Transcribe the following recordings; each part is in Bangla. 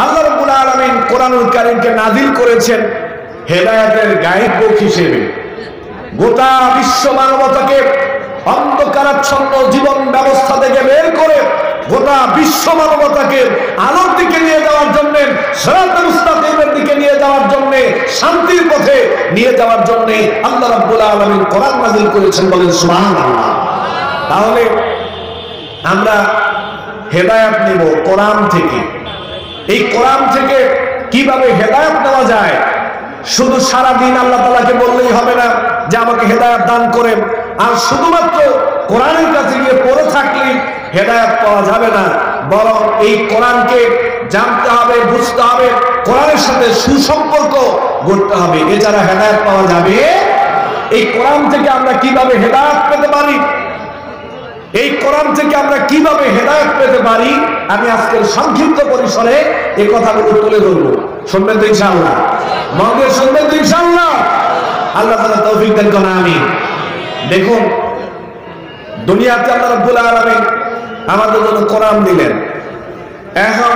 আল্লাহ রাব্বুল আলামিন কোরআনুল কারীমকে নাযিল করেছেন হেদায়েতের গাইডবুক হিসেবে। গোটা বিশ্ব মানবতাকে অন্ধকারাচ্ছন্ন জীবন ব্যবস্থা থেকে বের করে গোটা বিশ্ব মানবতাকে আলোর দিকে নিয়ে যাওয়ার জন্য, সিরাতুল মুস্তাকিমের দিকে নিয়ে যাওয়ার জন্য, শান্তির পথে নিয়ে যাওয়ার জন্য আল্লাহ রাব্বুল আলামিন কোরআন নাযিল করেছেন। বলেন সুবহানাল্লাহ। তাহলে আমরা হেদায়েত নেব কোরআন থেকে। এই কোরআন থেকে কিভাবে হেদায়েত নেওয়া যায়? শুধু সারা দিন আল্লাহ তাআলাকে বললেই হবে না যে আমাকে হেদায়েত দান করেন, আর শুধুমাত্র কোরআনের কাছে গিয়ে পড়ে থাকলেই হেদায়েত পাওয়া যাবে না। বরং এই কোরআনকে জানতে হবে, বুঝতে হবে, কোরআনের সাথে সুসম্পর্ক গড়তে হবে, এছাড়া হেদায়েত পাওয়া যাবে। এই কোরআন থেকে আমরা কিভাবে হেদায়েত পেতে পারি, এই কোরআন থেকে আমরা কিভাবে হেদায়েত পেতে পারি, আমি আজকের সংক্ষিপ্ত পরিসরে এই কথাগুলো তুলে ধরবো। শুনবেন তো ইনশাআল্লাহ? মন দিয়ে শুনবেন তো ইনশাআল্লাহ? আল্লাহ তাআলা তৌফিক দান করুন, আমিন। দেখুন, দুনিয়াতে আল্লাহ রাব্বুল আলামিন আমাদের জন্য কোরআন দিলেন। এখন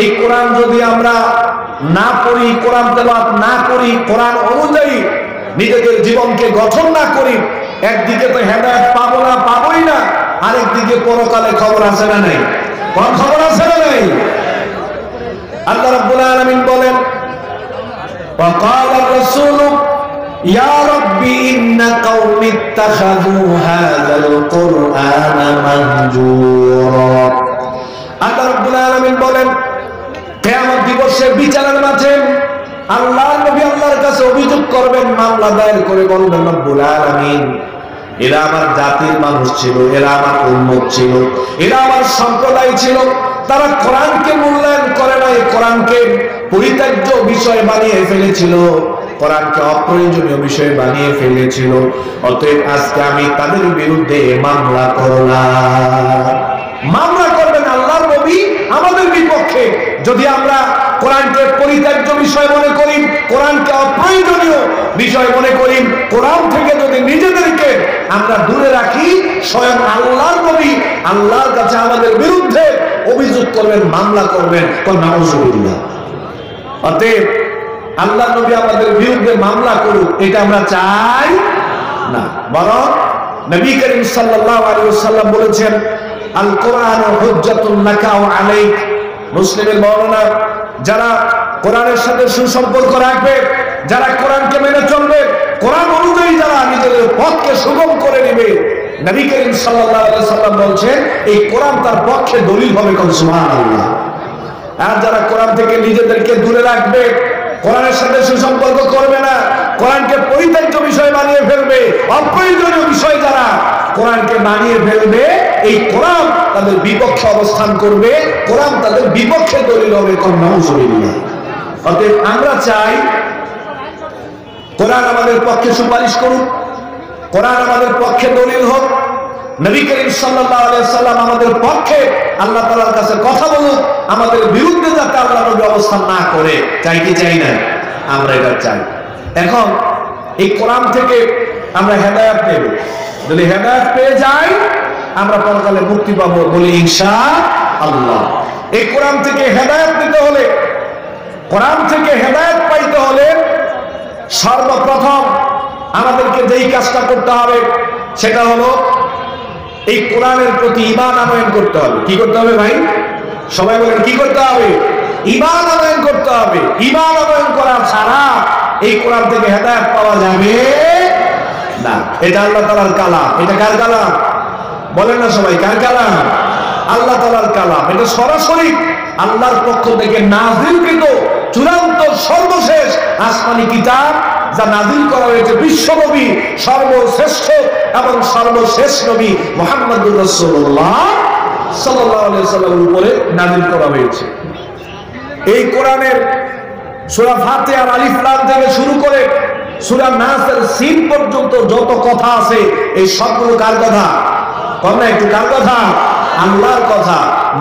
এই কোরআন যদি আমরা না পড়ি, কোরআন তেলাওয়াত না করি, কোরআন অনুযায়ী নিজেদের জীবনকে গঠন না করি, একদিকে তো হেদায়েত পাবো না, পাবোই না, আরেকদিকে পরকালে খবর আছে না নাই? কোন খবর আছে না নাই? আল্লাহ রাব্বুল আলামিন বলেন, وقال الرسول يا رب إن قوم اتخذوا هذا القرآن مهجورا। আল্লাহ রাব্বুল আলামিন বলেন, কিয়ামত দিবসে বিচারের মাঠে আল্লাহর নবী আল্লাহর কাছে অভিযোগ করবেন, মামলা দায়ের করে বলবেন, রব্বুল আলামিন এরা আমার জাতির মানুষ ছিল, এরা আমার উম্মত ছিল, এরা আমার সম্প্রদায় ছিল, তারা কোরআনকে মূল্যায়ন করে নাই, কোরআনকে পরিত্যাজ্য বিষয় বানিয়ে ফেলেছিল, কোরআনকে অপ্রয়োজনীয় বিষয় বানিয়ে ফেলেছিল। অতএব আজকে আমি তাদের বিরুদ্ধে মামলা করলাম। মামলা করবেন আল্লাহর নবী আমাদের বিপক্ষে যদি আমরা কোরআনকে পরিত্যাজ্য বিষয় মনে করি, কোরআনকে অপ্রয়োজনীয় বিষয় মনে করি, কোরআন থেকে যদি নিজেদেরকে আমরা দূরে রাখি, স্বয়ং আল্লাহর নবী আল্লাহর কাছে আমাদের বিরুদ্ধে অভিযোগ করবেন, মামলা করবেন। নাউযুবিল্লাহ। অতএব আল্লাহর নবী আমাদের বিরুদ্ধে মামলা করুক, এটা আমরা চাই না। বরং নবী করিম সাল্লাল্লাহু আলাইহি ওয়াসাল্লাম বলেছেন, আল কোরআন হুজ্জাতুন লাকা ওয়া আলাইক। মুসলিমের বর্ণনা, যারা কোরআনের সাথে সুসম্পর্ক রাখবে, যারা কোরআনকে মেনে চলবে, কোরআন অনুযায়ী যারা নিজেদের পথকে সুগম করে নেবে, নবী করিম সাল্লাল্লাহু আলাইহি ওয়াসাল্লাম বলছেন এই কোরআন তার পক্ষে দলিল হবে। সুবহানাল্লাহ। আর যারা কোরআন থেকে নিজেদেরকে দূরে রাখবে, কোরআনের সাথে সুসম্পর্ক করবে না, কোরআনকে পরিত্যাজ্য বিষয় বানিয়ে ফেলবে, অপ্রয়োজনীয় বিষয় যারা কোরআনকে বানিয়ে ফেলবে, এই কোরআন তাদের বিপক্ষে অবস্থান করবে, কোরআন তাদের বিপক্ষে দলিল হবে। নাউযুবিল্লাহ। অতএব আমরা চাই কোরআন আমাদের পক্ষে সুপারিশ করুক, কোরআন আমাদের পক্ষে দলিল হোক, নবী করিম সাল্লাল্লাহু আলাইহি ওয়াসাল্লাম আমাদের পক্ষে আল্লাহ তাআলার কাছে কথা বলুক, আমাদের বিরুদ্ধে যাতে আল্লাহ নবী অবস্থান না করে। চাই কি চাই না? আমরা এটা চাই। এখন এই কোরআন থেকে আমরা হেদায়েত নেব, যদি হেদায়েত পেয়ে যাই আমরা পরকালে মুক্তি পাবো, বলি ইনশাআল্লাহ। এই কোরআন থেকে হেদায়েত নিতে হলে, কোরআন থেকে হেদায়েত পাইতে হলে সর্বপ্রথম আমাদেরকে যেই কাজটা করতে হবে সেটা হলো এই কোরআনের প্রতি ঈমান আনয়ন করতে হবে। কি করতে হবে ভাই? সবাই বলেন, কি করতে হবে? ঈমান আনয়ন করতে হবে। ঈমান আনয়ন করা ছাড়া এই কোরআন থেকে হেদায়েত পাওয়া যাবে না। এটা আল্লাহ তাআলার কালাম। এটা কার কালাম? বলেন না সবাই, কার কালাম? আল্লাহ তাআলার কালাম। এটা সরাসরি আল্লাহর পক্ষ থেকে নাযিলকৃত চূড়ান্ত সর্বশেষ আসমানি কিতাব, যা নাযিল করা হয়েছে বিশ্বনবী, সর্বশ্রেষ্ঠ এবং সর্বশেষ নবী মুহাম্মদুর রাসূলুল্লাহ সাল্লাল্লাহু আলাইহি ওয়াসাল্লামের উপরে নাযিল করা হয়েছে। এই কোরআনের সূরা ফাতিহার আলিফ লাম থেকে শুরু করে সূরা নাসের সিন পর্যন্ত যত কথা আছে, এই সবগুলো কার কথা? কোন একটু কার কথা? আল্লাহর কথা।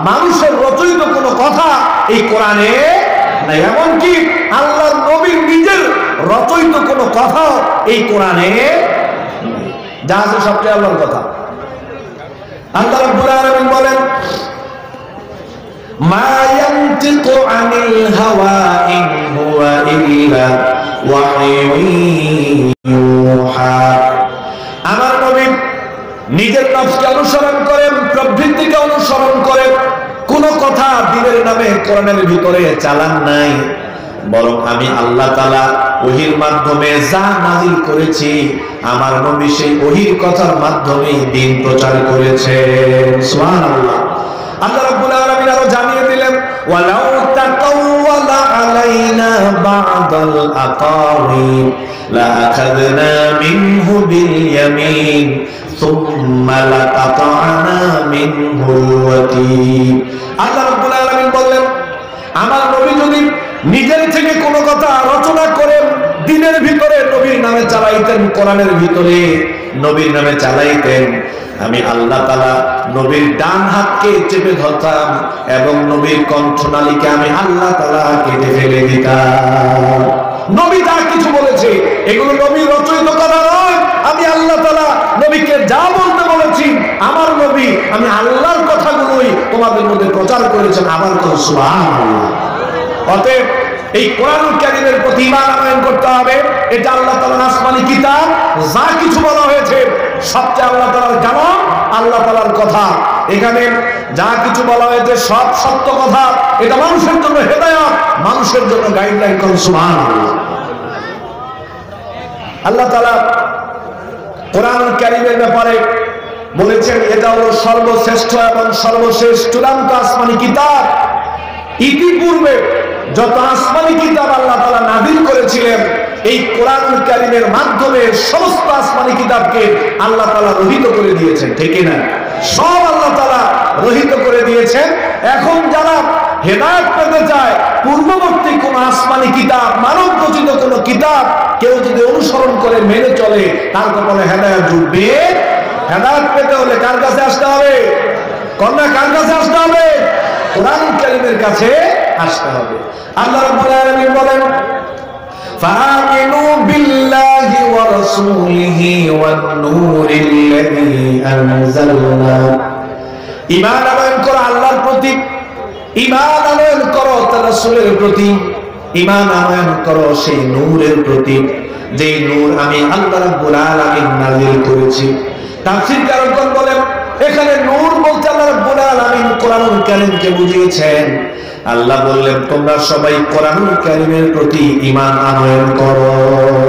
মানুষের রচিত কোনো কথা এই কোরআনে নাই, এমনকি আল্লাহর নবীর নিজের রচিত কোনো কথা এই কোরআনে যা আছে সবটাই আল্লাহর কথা। আল্লাহ রাব্বুল আলামিন বলেন, মা ইয়ানতিকু আনিল নামে কোরআনের ভিতরে চালান নাই, বরং আমি আল্লাহ তাআলা ওহীর মাধ্যমে যা নাযিল করেছি আমার নবী সেই ওহীর কথার মাধ্যমে দ্বীন প্রচার করেছেন। সুবহানাল্লাহ। আল্লাহ রাব্বুল আলামিন আরো জানিয়ে দিলেন, ওয়ালাউ তাকাওয়ালা আলাইনা বা'দাল আকাওয়িল লা আখাযনা মিনহু বিল ইয়ামিন সুম্মা লাকাতা'না মিনহুল ওয়াতীন। আল্লাহ রাব্বুল আলামিন বললেন, আমার নবী যদি নিজের থেকে কোনো কথা রচনা করে দ্বীনের ভিতরে নবীর নামে চালাইতেন, কোরআনের ভিতরে নবীর নামে চালাইতেন, আমি আল্লাহ তাআলা নবীর ডান হাতকে চেপে ধরতাম এবং নবীর কণ্ঠনালীকে আমি আল্লাহ তাআলা কেটে ফেলে দিতাম। নবী যা কিছু বলেছে এগুলো নবীর রচিত কথা নয়, আমি আল্লাহ তাআলা নবীকে যা বলতে বলেছি আমার নবী আমি আল্লাহর কথাগুলোই তোমাদের মধ্যে প্রচার করেছেন। আমার কথা সুবহানাল্লাহ। অতএব এই কোরআনুল কারীমের প্রতি ঈমান আনয়ন করতে হবে। এটা আল্লাহ তাআলার আসমানি কিতাব, যা কিছু বলা হয়েছে সবচেয়ে আল্লাহ তাআলার কালাম, আল্লাহ তাআলার কথা। এখানে যা কিছু বলা হয়েছে সব সত্য কথা। এটা মানুষের জন্য হেদায়েত, মানুষের জন্য গাইডলাইন। কোন সুবহানাল্লাহ। আল্লাহ তাআলা কোরআনুল কারীমের ব্যাপারে বলেছেন এটা হলো সর্বশ্রেষ্ঠ এবং সর্বশেষ চূড়ান্ত আসমানি কিতাব। ইতিপূর্বে যত আসমানি কিতাব আল্লাহ তাআলা নাযিল করেছিলেন এই কোরআনুল কারীমের মাধ্যমে সমস্ত আসমানি কিতাবকে আল্লাহ তাআলা রহিত করে দিয়েছেন, ঠিক না? সব আল্লাহ তাআলা রহিত করে দিয়েছেন। এখন যারা হেদায়েত পেতে চায়, পূর্ববর্তী কোন আসমানি কিতাব, মানব রচিত কোন কিতাব কেউ যদি অনুসরণ করে মেনে চলে তার কপালে হেদায়েত জুটবে। হেদায়েত পেতে হলে কার কাছে আসতে হবে? কন্যা কার কাছে আসতে হবে? কোরআনুল কারীমের কাছে আসতে হবে। আল্লাহ রাব্বুল আলামিন বলেন, ফাআমিনু বিল্লাহি ওয়া রাসূলিহি ওয়ান নূরিল্লাযী আনজালনা। ঈমান আনয়ন করো আল্লাহর প্রতি, ঈমান আনয়ন করো তার রাসূলের প্রতি, ঈমান আনয়ন করো সেই নূরের প্রতি যে নূর আমি আল্লাহ রাব্বুল আলামিন নাযিল করেছি। তাফসীরকারগণ বলেন এখানে নূর বলতে আল্লাহ রাব্বুল আলামিন কোরআনুল কারীমকে বুঝিয়েছেন। আল্লাহ বললেন তোমরা সবাই কোরআনুল কারীমের প্রতি ঈমান আনয়ন করো।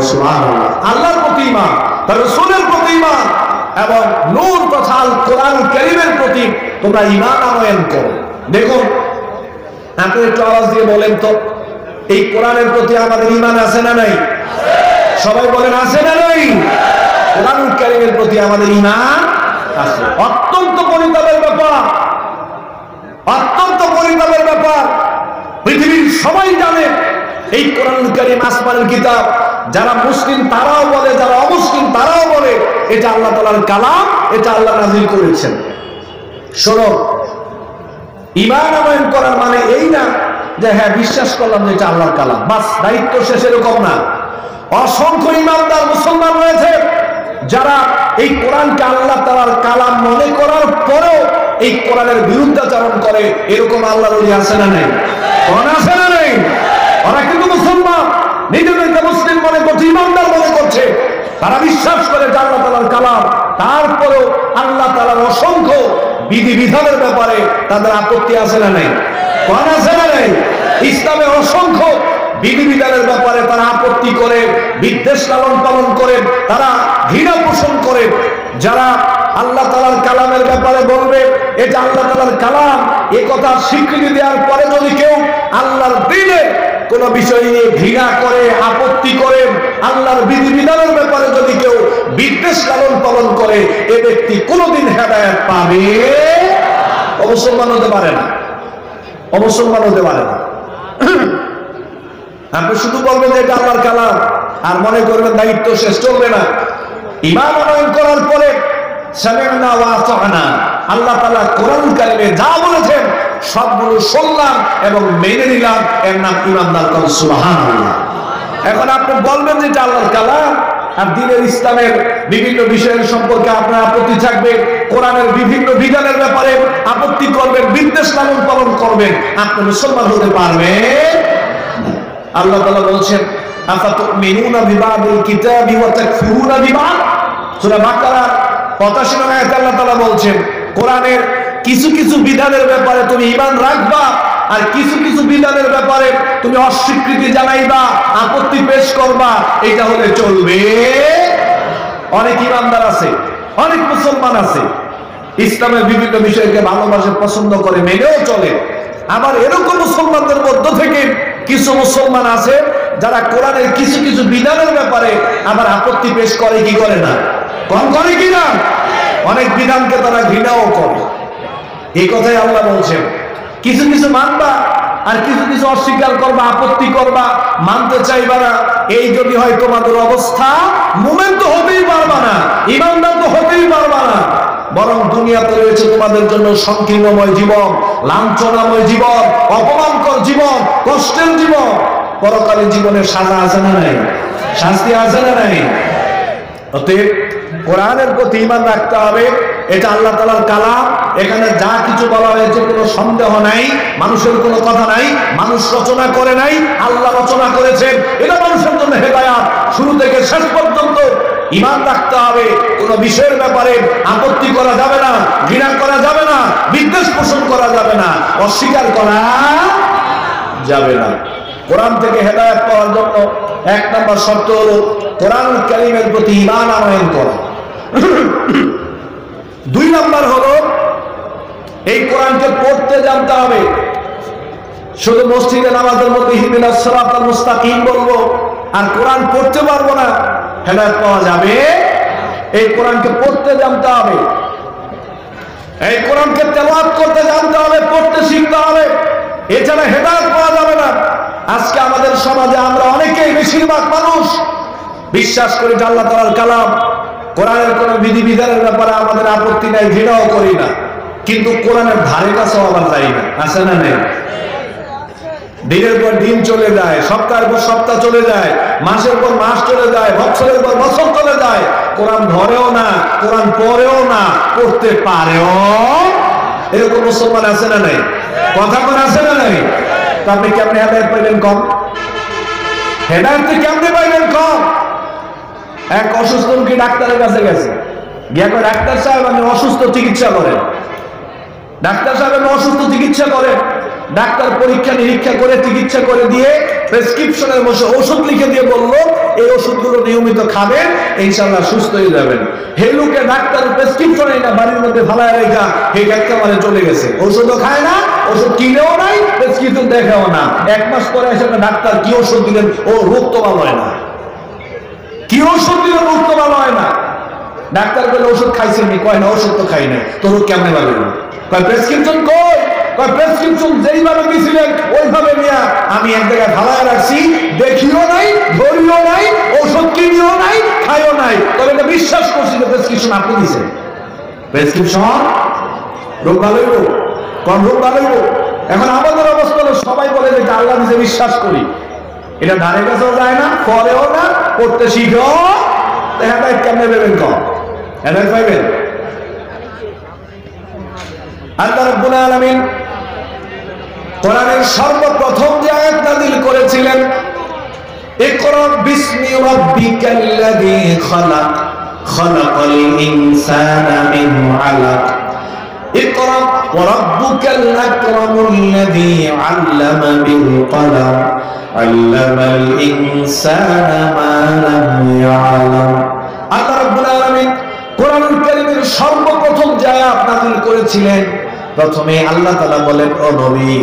সুবহানাল্লাহ। আল্লাহর প্রতি ঈমান, তার রাসূলের প্রতি ঈমান এবং নূর তথা আল কোরআনুল কারীমের প্রতি তোমরা ঈমান আনয়ন করো। দেখুন, আপনি একটু আওয়াজ দিয়ে বলেন তো, এই কোরআনের প্রতি আমাদের ঈমান আছে না নাই? সবাই বলেন আছে না নাই? কোরআনুল কারীমের প্রতি আমাদের ঈমান আছে। অত্যন্ত পরিতাপের ব্যাপার, অত্যন্ত পরিতাপের ব্যাপার। পৃথিবীর সবাই জানে এই কোরআনুল কারীম আসমানের কিতাব। যারা মুসলিম তারাও বলে, যারা অমুসলিম তারাও বলে এটা আল্লাহ তাআলার কালাম, এটা আল্লাহ নাযিল করেছেন। শোনো, ঈমান আনয়ন করার মানে এই না যে হ্যাঁ বিশ্বাস করলাম যে এটা আল্লাহর কালাম, বাস দায়িত্ব শেষ, এরকম না। অসংখ্য ঈমানদার মুসলমান রয়েছে যারা এই কোরআনকে আল্লাহ তাআলার কালাম মনে করার পরেও এই কোরআনের বিরুদ্ধাচরণ করে। এরকম আল্লাহর ওলি আছে না নাই? কোন আছে না নাই? ওরা কিন্তু মুসলমান, নিজেদেরকে মুসলিম মনে করছে, ঈমানদার মনে করছে, তারা বিশ্বাস করে যে আল্লাহ তাআলার কালাম, তারপরেও আল্লাহ তাআলার অসংখ্য বিধিবিধানের ব্যাপারে তাদের আপত্তি আছে না নাই? কোন আছে না নাই? ইসলামে অসংখ্য বিধিবিধানের ব্যাপারে তারা আপত্তি করে, বিদ্বেষ লালন পালন করে, তারা ঘৃণা পোষণ করে। যারা আল্লাহ তাআলার কালামের ব্যাপারে বলবে এটা আল্লাহ তাআলার কালাম, এই কথা স্বীকৃতি দেওয়ার পরে যদি কেউ আল্লাহর দ্বীনের কোন বিষয় নিয়ে ঘৃণা করে, আপত্তি করে, আল্লাহর বিধিবিধানের ব্যাপারে যদি কেউ বিদ্বেষ লালন পালন করে, এ ব্যক্তি কোনোদিন হেদায়েত পাবে? অমুসলমান হতে পারে না, অমুসলমান হতে পারে না। আপনি শুধু বলবেন যে এটা আল্লাহর কালাম আর মনে করবেন দায়িত্ব শেষ, চলবে না। ঈমান আনয়ন করার পরে সামি'না ওয়া আতা'না, আল্লাহ তাআলা কোরআনুল কারীমে যা বলেছেন সবগুলো শুনলাম এবং মেনে নিলাম, এর নাম ঈমানদার। কোন সুবহানাল্লাহ। এখন আপনি বলবেন যে এটা আল্লাহর কালাম আর দ্বীনের ইসলামের বিভিন্ন বিষয়ের সম্পর্কে আপনার আপত্তি থাকবে, কোরআনের বিভিন্ন বিধানের ব্যাপারে আপত্তি করবেন, বিদ্বেষ লালন পালন করবেন, আপনি মুসলমান হতে পারবেন? আল্লাহ তাআলা বলছেন আফাতুমিনুনা বিবাদিল কিতাবি ওয়া তাকফুরুনা বিবাদ। সূরা বাকারা 85 নং আয়াতে আল্লাহ তাআলা বলছেন কোরআনের কিছু কিছু বিধানের ব্যাপারে তুমি ঈমান রাখবা আর কিছু কিছু বিধানের ব্যাপারে তুমি অস্বীকৃতি জানাইবা, আপত্তি পেশ করবা, এটা হলে চলবে। অনেক ইমানদার আছে, অনেক মুসলমান আছে, ইসলামের বিভিন্ন বিষয়কে ভালোবাসে, পছন্দ করে, মেনেও চলে। আবার এরকম মুসলমানদের মধ্য থেকে কিছু মুসলমান আছে যারা কোরআনের কিছু কিছু বিধানের ব্যাপারে আবার আপত্তি পেশ করে, কি করে না, কম করে কিনা, অনেক বিধানকে তারা ঘৃণাও করে। এই কথাই আল্লাহ বলছেন, কিছু কিছু মানবা আর কিছু কিছু অস্বীকার করবা, আপত্তি করবা, মানতে চাইবা না। এই যদি হয় তোমাদের অবস্থা, মুমিন তো হতেই পারবা না, ইমানদার তো হতেই পারবা না, বরং দুনিয়াতে রয়েছে তোমাদের জন্য সংকীর্ণময় জীবন, লাঞ্ছনাময় জীবন, অপমানকর জীবন, কষ্টের জীবন। পরকালীন জীবনের সাজা আছে না নাই, শাস্তি আছে না নাই? অতএব কোরআনের প্রতি ঈমান রাখতে হবে। এটা আল্লাহ তাআলার কালাম, এখানে যা কিছু বলা হয়েছে কোনো সন্দেহ নাই, মানুষের কোনো কথা নাই, মানুষ রচনা করে নাই, আল্লাহ রচনা করেছেন। এটা মানুষের জন্য হেদায়াত। শুরু থেকে শেষ পর্যন্ত ঈমান রাখতে হবে। কোন বিষয়ের ব্যাপারে আপত্তি করা যাবে না, ঘৃণা করা যাবে না, বিদ্বেষ পোষণ করা যাবে না, অস্বীকার করা যাবে না। কোরআন থেকে হেদায়াত পাওয়ার জন্য এক নম্বর শর্ত হলো কোরআনুল কারীমের প্রতি ঈমান আনয়ন করা। দুই নম্বর হলো এই কোরআনকে পড়তে জানতে হবে। শুধু মসজিদে নামাজের মধ্যে ইহদিনাস সিরাতাল মুস্তাকিম বলবো আর কোরআন পড়তে পারবো না, হেদায়েত পাওয়া যাবে? এই কোরআনকে পড়তে জানতে হবে, এই কোরআনকে তেলাওয়াত করতে জানতে হবে, পড়তে শিখতে হবে, এছাড়া হেদায়েত পাওয়া যাবে না। আজকে আমাদের সমাজে আমরা অনেকেই, বেশিরভাগ মানুষ বিশ্বাস করি যে আল্লাহ তাআলার কালাম, কোরআনের কোন বিধিবিধানের ব্যাপারে আমাদের আপত্তি নাই, ঘৃণাও করি না, কিন্তু কোরআনের ধারে কাছেও আবার যাই না, আছে না নেই? দিনের পর দিন চলে যায়, সপ্তাহের পর সপ্তাহ চলে যায়, মাসের পর মাস চলে যায়, বছরের পর বছর চলে যায়, কোরআন ধরেও না, কোরআন পড়েও না, পড়তে পারেও। এরকম মুসলমান আছে না নাই? কথা কোন আছে না নাই? তো আপনি কেমনে হেদায়েত পাইবেন কম? হেদায়েত কেমনে পাইবেন কম? এক অসুস্থ রোগী ডাক্তারের কাছে গেছে, গিয়া কয়, ডাক্তার সাহেব আমি অসুস্থ, চিকিৎসা করেন। ডাক্তার সাহেব আমি অসুস্থ, চিকিৎসা করেন। ডাক্তার পরীক্ষা নিরীক্ষা করে চিকিৎসা করে দিয়ে প্রেসক্রিপশনের বসে ওষুধ লিখে দিয়ে বললো, এই ওষুধগুলো নিয়মিত খাবেন, ইনশাআল্লাহ সুস্থ হয়ে যাবেন। হে লোকে ডাক্তার প্রেসক্রিপশনে না বাড়ির মধ্যে ফালায় রেখা হে একেবারে চলে গেছে, ওষুধও খায় না, ওষুধ কিনেও নাই, প্রেসক্রিপশন দেখেও না। এক মাস পরে এসে ডাক্তার কি ওষুধ দিলেন, ও রোগ তো ভালো হয় না। কি ওষুধ দিলে রোগ তো ভালো হয় না? ডাক্তার বলে ওষুধ খাইছেন নি? কয় না, ওষুধ তো খাই নাই। তো রোগ কেমনে ভালো হলো? কয় প্রেসক্রিপশন কই? কয় প্রেসক্রিপশন যেইভাবে দিয়েছিলেন ওইভাবে নিয়ে আমি এক জায়গায় ভাড়ায় রাখছি, দেখিও নাই, ধরিও নাই, ওষুধ কিনিও নাই, খাইও নাই, তবে এটা বিশ্বাস করছি যে প্রেসক্রিপশন আপনি দিয়েছেন। প্রেসক্রিপশন রোগ ভালো হইব, কম রোগ ভালো হইব। এখন আমাদের অবস্থা হলো সবাই বলে যে আল্লাহ নিজে বিশ্বাস করি, এটা ধারে কাছেও যায় না, পরেও না, পড়তে শিখো, হেদায়েত কেমনে পাবেন কম? হেদায়েত পাইবেন? আল্লাহ রাব্বুল আলামিন কোরআনের সর্বপ্রথম যে আয়াত নাযিল করেছিলেন, ইকরা বিসমি রাব্বিকাল্লাযী খালাক খালাকাল ইনসানা মিন আলাক ইকরা ওয়া রাব্বুকাল আকরামুল্লাযী আল্লামা বিল কলম আল্লামাল ইনসানা মা লাম ইয়ালাম। আল্লাহ রাব্বুল আলামিন কোরআনুল কারীমের সর্বপ্রথম যে আয়াত নাযিল করেছিলেন, প্রথমে আল্লাহ তাআলা বলেন, ও নবী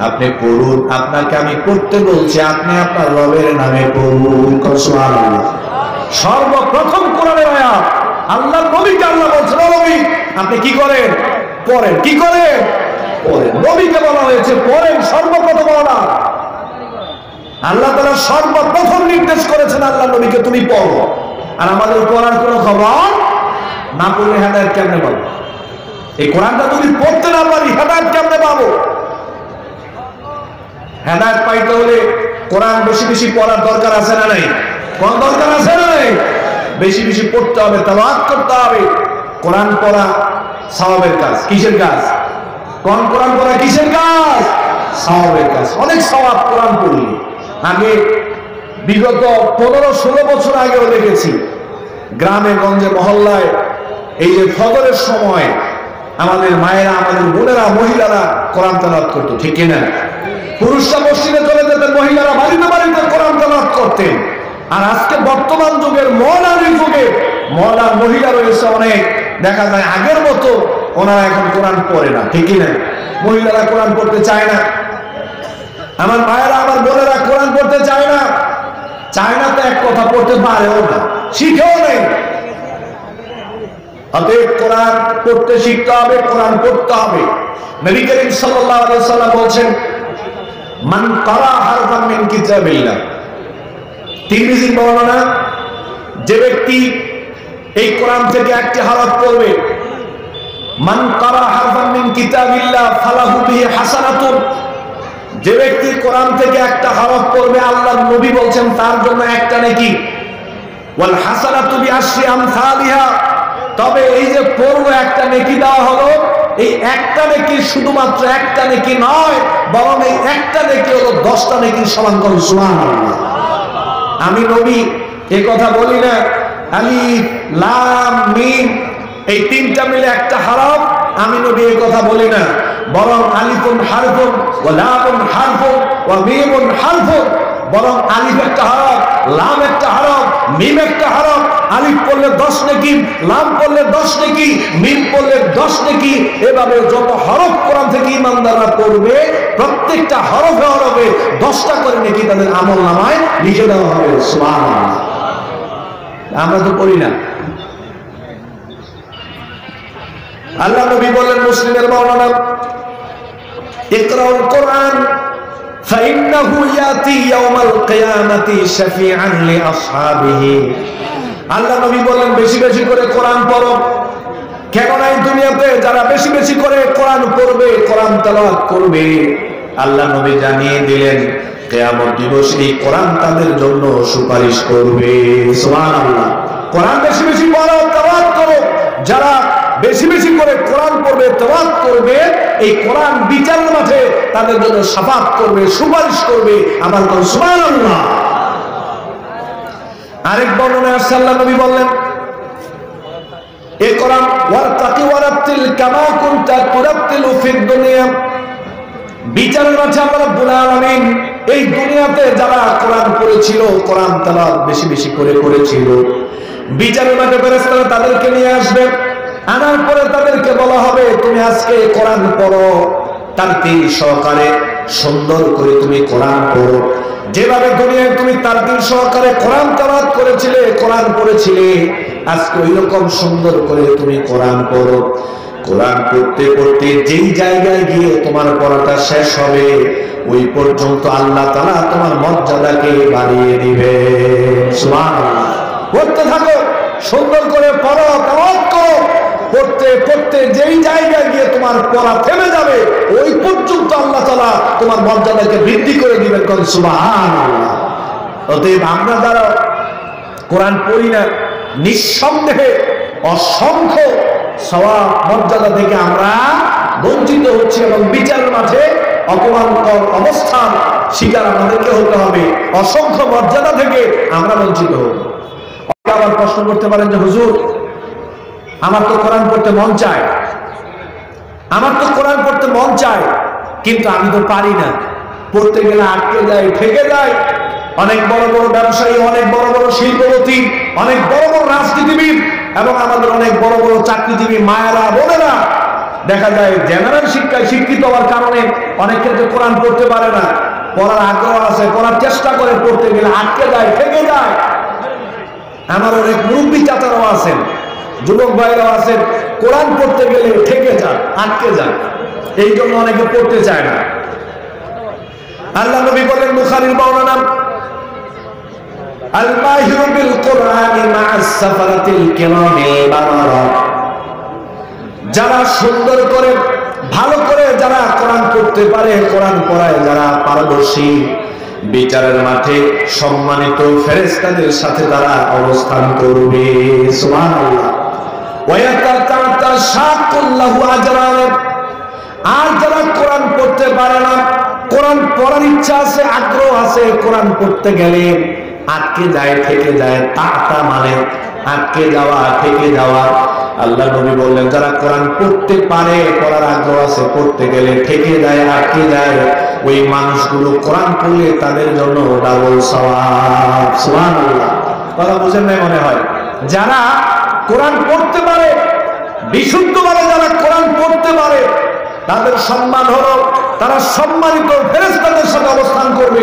আপনি পড়ুন, আপনাকে আমি পড়তে বলছি, আপনি আপনার রবের নামে পড়ুন। সুবহানাল্লাহ। সর্বপ্রথম কোরআনের আয়াত আল্লাহর নবীকে আল্লাহ বলছেন, ও নবী আপনি কি করেন? পড়েন। কি করেন? পড়েন। নবীকে বলা হয়েছে পড়েন, সর্বপ্রথম বলা। আল্লাহ তাআলা সর্বপ্রথম নির্দেশ করেছেন আল্লাহর নবীকে, তুমি পড়ো। আর আমাদের পড়ার কোনো খবর না, পড়লে হেদায়েত কেমনে পাবো? এই কোরআনটা যদি পড়তে না পারি হেদায়েত কেমনে পাবো? হেদায়েত পাইতে হলে কোরআন বেশি বেশি পড়ার দরকার আছে না নাই? কোন দরকার আছে না নাই? বেশি বেশি পড়তে হবে, তেলাওয়াত করতে হবে। কোরআন পড়া সওয়াবের কাজ। কিসের কাজ? কোন কোরআন পড়া কিসের কাজ? সওয়াবের কাজ। অনেক সওয়াব কোরআন পড়লে। আগে বিগত 15-16 বছর আগেও দেখেছি গ্রামে গঞ্জে মহল্লায় এই যে ফজরের সময় আমাদের মায়েরা, আমাদের বোনেরা, মহিলারা কোরআন তেলাওয়াত করতো, ঠিক কিনা? পুরুষরা মসজিদে চলে যেতেন, মহিলারা বাড়িতে বাড়িতে কোরআন তেলাওয়াত করতেন। আর আজকে বর্তমান যুগের মৌলানা যুগে মহিলা রয়েছে অনেক, দেখা যায় আগের মতো ওনারা এখন কোরআন পড়ে না, ঠিক কিনা? মহিলারা কোরআন পড়তে চায় না, আমার মায়েরা, আমার বোনেরা কোরআন পড়তে চায় না। চায় না তো এক কথা, পড়তে পারেও না, শিখেও নেই। অতএব কোরআন পড়তে শিখতে হবে, কোরআন পড়তে হবে। নবী করিম সাল্লাল্লাহু আলাইহি ওয়াসাল্লাম বলেন, মান ক্বারা হারফান মিন কিতাবিল্লাহ, তিরমিজির বর্ণনা, যে ব্যক্তি এই কোরআন থেকে একটি হরফ পড়বে, মান ক্বারা হারফান মিন কিতাবিল্লাহ ফালাহু বিহি হাসানাতুন, যে ব্যক্তি কোরআন থেকে একটা হরফ পড়বে, আল্লাহর নবী বলেন তার জন্য একটা নেকি। ওয়াল হাসানাতু বিআশরি আমসালিহা, তবে এই যে পড়বো একটা নেকি দেওয়া হলো, এই একটা নেকি শুধুমাত্র একটা নেকি নয়, বরং এই একটা নেকি হলো 10টা নেকির সমান। করুন সুবহানাল্লাহ। আমি নবী এই কথা বলি না, আলিফ লাম মিম এই তিনটা মিলে একটা হরফ, আমি নবী এই কথা বলি না, বরং আলিফুন হারফুন ওয়া লামুন হারফুন ওয়া মিমুন হারফুন, বরং আলিফ একটা হরফ, লাম একটা হরফ, মিম একটা হরফ। আলিফ পড়লে 10 নেকি, লাম পড়লে 10 নেকি, মিম পড়লে 10 নেকি। এভাবে যত হরফ কোরআন থেকে ইমানদাররা পড়বে, প্রত্যেকটা হরফে হরফে 10টা করে নেকি তাদের আমলনামায় লিখে দেওয়া হবে। সুবহানাল্লাহ। আমরা তো পড়ি না। আল্লাহ নবী বলেন, মুসলিমের বর্ণনা, ইকরাউল কোরআন ফাইন্নাহু ইয়াতি ইয়াউমাল কিয়ামাতি শাফিআন লিআসহাবিহি। আল্লাহ নবী বলেন, বেশি বেশি করে কোরআন পড়ো, কেননা এই দুনিয়াতে যারা বেশি বেশি করে কোরআন পড়বে, কোরআন তেলাওয়াত করবে, আল্লাহ নবী জানিয়ে দিলেন কিয়ামত দিবসে এই কোরআন তাদের জন্য সুপারিশ করবে। সুবহানাল্লাহ। কোরআন বেশি বেশি পড়ো, তেলাওয়াত করো। যারা বেশি বেশি করে কোরআন পড়বে, তেলাওয়াত করবে, এই কোরআন বিচারের মাঠে তাদের জন্য শাফাআত করবে, সুপারিশ করবে। আমার কোন সুবহানাল্লাহ। আরেক বর্ণনায় আল্লাহ নবী বললেন, এই কোরআন ওয়ারতাকি ওয়ারাতিল কামা কুনতা তুরাতিলু ফিদ দুনিয়া, বিচারের মাঠে আল্লাহ রাব্বুল আলামিন এই দুনিয়াতে যারা কোরআন পড়েছিল, কোরআন তেলাওয়াত বেশি বেশি করে করেছিল, বিচারের মাঠে ফেরেশতারা তাদেরকে নিয়ে আসবে। আনার পরে তাদেরকে বলা হবে, তুমি আজকে কোরআন পড়ো, তারতিল সহকারে সুন্দর করে তুমি কোরআন পড়ো। যেভাবে দুনিয়ায় তুমি তারতিল সহকারে কোরআন তেলাওয়াত করেছিলে, কোরআন পড়েছিলে, আজকে ওইরকম সুন্দর করে তুমি কোরআন পড়ো। কোরআন পড়তে পড়তে যেই জায়গায় গিয়ে তোমার পড়াটা শেষ হবে, ওই পর্যন্ত আল্লাহ তাআলা তোমার মর্যাদাকে বাড়িয়ে দিবে। সুবহানাল্লাহ। পড়তে থাকো, সুন্দর করে পড়ো, তেলাওয়াত করো। পড়তে পড়তে যেই জায়গায় গিয়ে তোমার পড়া থেমে যাবে, ওই পর্যন্ত আল্লাহ তাআলা তোমার মর্যাদাকে বৃদ্ধি করে দিবেন। কোন সুবহানাল্লাহ। অতএব আমরা যারা কোরআন পড়ি না, নিঃসন্দেহে অসংখ্য সওয়াব মর্যাদা থেকে আমরা বঞ্চিত হচ্ছি, এবং বিচারের মাঠে অপমানকর অবস্থান শিকার আমাদেরকে হতে হবে। অসংখ্য মর্যাদা থেকে আমরা বঞ্চিত হব। আবার প্রশ্ন করতে পারেন যে, হুজুর, আমার তো কোরআন পড়তে মন চায়, আমার তো কোরআন পড়তে মন চায়, কিন্তু আমি তো পারি না, পড়তে গেলে আটকে যায়, ঠেকে যায়। অনেক বড় বড় ব্যবসায়ী, অনেক বড় বড় শিল্পপতি, অনেক বড় বড় রাজনীতিবিদ এবং আমাদের অনেক বড় বড় চাকরিজীবী মায়েরা, বোনেরা, দেখা যায় জেনারেল শিক্ষায় শিক্ষিত হওয়ার কারণে অনেক ক্ষেত্রে কোরআন পড়তে পারে না। পড়ার আগ্রহ আছে, পড়ার চেষ্টা করে, পড়তে গেলে আটকে যায়, ঠেকে যায়। আমার অনেক মুরব্বী চাচারাও আছেন, যুবক ভাইরাও আছেন, কোরআন পড়তে গেলে ঠেকে যান, আটকে যান, এই জন্য অনেকে পড়তে চায় না। আল্লাহ নবী বলেন, বুখারীর বর্ণনা, আল মাহিরু বিল কোরআনি মা'আস সাফারাতিল কিরামিল বারারা, যারা সুন্দর করে ভালো করে যারা কোরআন পড়তে পারে, কোরআন পড়ায় যারা পারদর্শী, বিচারের মাঠে সম্মানিত ফেরেশতাদের সাথে তারা অবস্থান করবে। সুবহানাল্লাহ। ওয়া ইয়াতাতাশাকুল্লাহু আজরান, আর যারা কোরআন পড়তে পারে না, কোরআন পড়ার ইচ্ছা আছে, আগ্রহ আছে, কোরআন পড়তে গেলে আটকে যায়, থেকে যায়, তাতা মানে আটকে যাওয়া, থেকে যাওয়া। আল্লাহ নবী বললেন যারা কোরআন পড়তে পারে, পড়ার আগ্রহ আছে, পড়তে গেলে থেকে যায়, আটকে যায়, ওই মানুষগুলো কোরআন পড়লে তাদের জন্য ডাবল সওয়াব। সুবহানাল্লাহ। কথা বুঝেন নাই মনে হয়? যারা কোরআন পড়তে পারে, বিশুদ্ধভাবে যারা কোরআন পড়তে পারে, তাদের সম্মান হলো তারা সম্মানিত ফেরেশতাদের সাথে অবস্থান করবে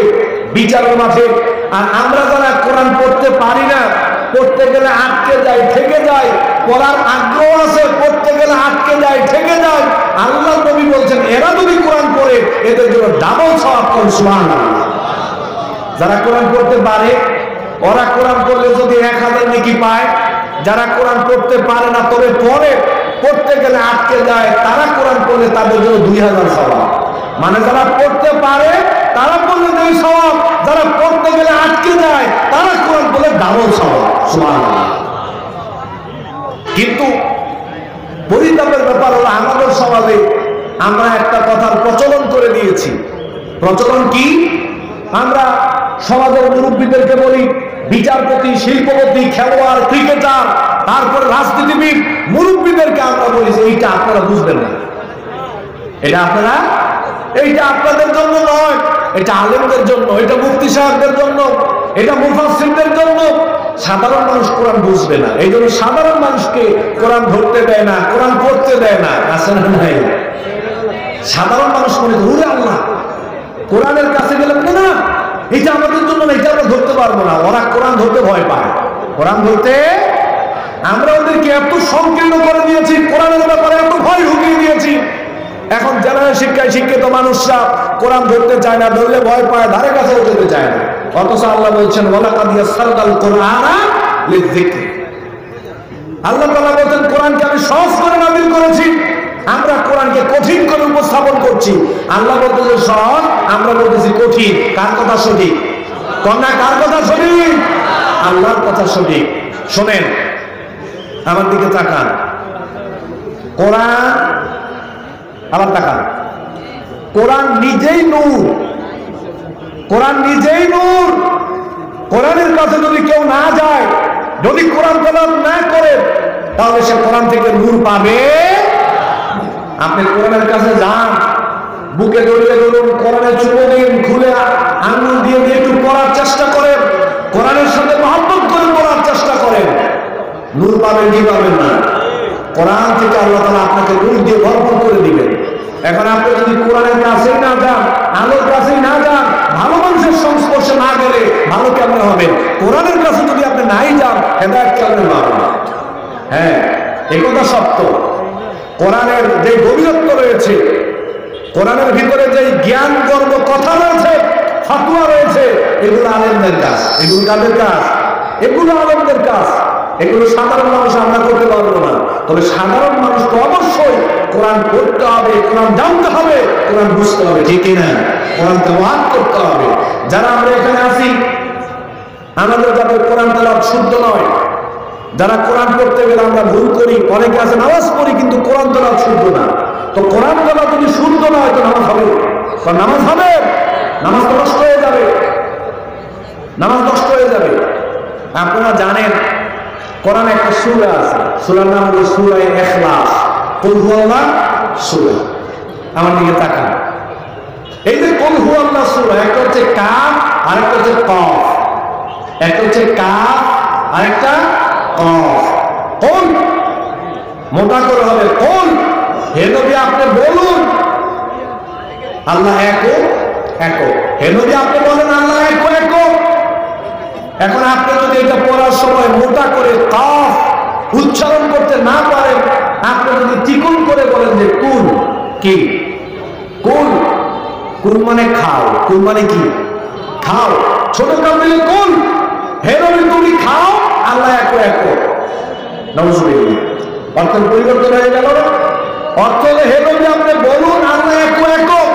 বিচারের মাঠে। আর আমরা যারা কোরআন পড়তে পারি না, পড়তে গেলে আটকে যায়, থেকে যায়, পড়ার আগ্রহ আছে, পড়তে গেলে আটকে যায়, থেকে যায়, আল্লাহ নবী বলছেন এরা যদি কোরআন পড়ে এদের জন্য ডাবল সওয়াব। সুবহানাল্লাহ। যারা কোরআন পড়তে পারে ওরা কোরআন পড়লে যদি 1000 নেকি পায়, যারা কোরআন পড়তে পারে না তবে পড়ে, পড়তে গেলে আটকে যায়, তারা কোরআন পড়লে তাদের জন্য 2000 সওয়াব। মানে যারা পড়তে পারে তারা পড়লে 2 সওয়াব, যারা পড়তে গেলে আটকে যায় তারা কোরআন পড়লে ডাবল সওয়াব। সুবহানাল্লাহ। কিন্তু পরিতাপের ব্যাপার হলো আমাদের সমাজে আমরা একটা কথার প্রচলন করে দিয়েছি। প্রচলন কি? আমরা সমাজের মুরব্বীদেরকে বলি, বিচারপতি, শিল্পপতি, খেলোয়াড়, ক্রিকেটার, তারপরে রাজনীতিবিদ, মুরব্বীদেরকে আমরা বলি যে এইটা আপনারা বুঝবেন না, এটা আপনারা, এইটা আপনাদের জন্য নয়, এটা আলেমদের জন্য, এটা মুফতি সাহেবদের জন্য, এটা মুফাসসিরদের জন্য। সাধারণ মানুষ কোরআন বুঝবে না, এই জন্য সাধারণ মানুষকে কোরআন ধরতে দেয় না, কোরআন পড়তে দেয় না। আছে না নাই? সাধারণ মানুষ মনে করে ওরে আল্লাহ, কোরআনের কাছে গেলে না, এটা আমাদের জন্য না, এটা আমরা ধরতে পারবো না। ওরা কোরআন ধরতে ভয় পায়। কোরআন ধরতে আমরা ওদেরকে এত সংকীর্ণ করে দিয়েছি, কোরআনের ব্যাপারে এত ভয় ঢুকিয়ে দিয়েছি। এখন জেনারেল শিক্ষায় শিক্ষিত মানুষরা কোরআন ধরতে চায় না, ধরলে ভয় পায়, ধারে কাছেও যেতে চায় না। অথচ আল্লাহ বলছেন ওয়ালাকাদ ইয়াসসারনাল কুরআনা লিযিকর। আল্লাহ তাআলা বলেন কোরআনকে আমি সহজ করে নাযিল করেছি, আমরা কোরআনকে কঠিন করে উপস্থাপন করছি। আল্লাহ বলতেছে সহজ, আমরা বলতেছি কঠিন। কার কথা সঠিক? কন্যা কার কথা সঠিক? আল্লাহর কথা সঠিক। শোনেন, আমার দিকে তাকান। কোরআন, আবার তাকান। কোরআন নিজেই নূর, কোরআন নিজেই নূর। কোরআনের কাছে যদি কেউ না যায়, যদি কোরআন তেলাওয়াত না করে, তাহলে সে কোরআন থেকে নূর পাবে। আপনি কোরআনের কাছে যান, বুকে জড়িয়ে ধরুন, কোরআনে চুপো দিন, খুলে আঙুল দিয়ে দিয়ে একটু পড়ার চেষ্টা করেন, কোরআনের সাথে মহব্বত করে পড়ার চেষ্টা করেন, নূর পাবেন কি পাবেন না? কোরআন থেকে আল্লাহ তাআলা আপনাকে নূর দিয়ে ভরপুর করে দিবেন। এখন আপনি যদি কোরআনের কাছেই না যান, আলোর কাছেই না যান, ভালো মানুষের সংস্পর্শে না গেলে ভালো কেমন হবে? কোরআনের কাছে যদি আপনি নাই যান, হেদায়েত কেমন পাবেন? হ্যাঁ, এই কথা সত্য। কোরআনের যে গভীরত্ব রয়েছে, কোরআনের ভিতরে যে জ্ঞান গর্ব কথা রয়েছে, ফাতোয়া রয়েছে, এগুলো আলেমদের কাজ। এগুলো কাদের কাজ? এগুলো আলেমদের কাজ। এগুলো সাধারণ মানুষ আমরা করতে পারবো না। তবে সাধারণ মানুষকে অবশ্যই কোরআন পড়তে হবে, কোরআন জানতে হবে, কোরআন বুঝতে হবে, ঠিক না? কোরআন তেলাওয়াত করতে হবে। যারা আমরা এখানে আছি, আমাদের যাদের কোরআন তেলাওয়াত শুদ্ধ নয়, যারা কোরআন পড়তে গেলে আমরা ভুল করি, অনেকে আছে নামাজ পড়ি কিন্তু কোরআন তেলাওয়াত শুদ্ধ না। তো কোরআন তেলাওয়াত যদি শুদ্ধ না হয় তো নামাজ হবে? নামাজ হবে? নামাজ নষ্ট হয়ে যাবে, নামাজ নষ্ট হয়ে যাবে। আপনারা জানেন কোরআনে একটা সূরা আছে, সূরার নাম হলো সূরা ইখলাস। কুল হুয়াল্লাহ সূরা। আমার দিকে তাকান। এই যে কুল হুয়াল্লাহ সূরা, একটা হচ্ছে কাফ আর একটা হচ্ছে কফ। একটা হচ্ছে কাফ আর একটা কফ। কোন মোটা করে হবে কোন? হে নবী আপনি বলুন আল্লাহ একক একক। হে নবী আপনি বলেন আল্লাহ একক একক। এখন আপনি যদি এটা পড়ার সময় মোটা করে কাফ উচ্চারণ করতে না পারেন, আপনি যদি চিকন করে বলেন যে কুল, কি কুল? কুল মানে খাও, কুল মানে কি? খাও। ছোট কাপ দিলে কুল, হে নবী তুমি খাও, আল্লাহ একক একক। নাউযুবিল্লাহ। অর্থের পরিবর্তন হয়ে গেল না? অর্থ হলো হে নবী আপনি বলুন আল্লাহ একক একক।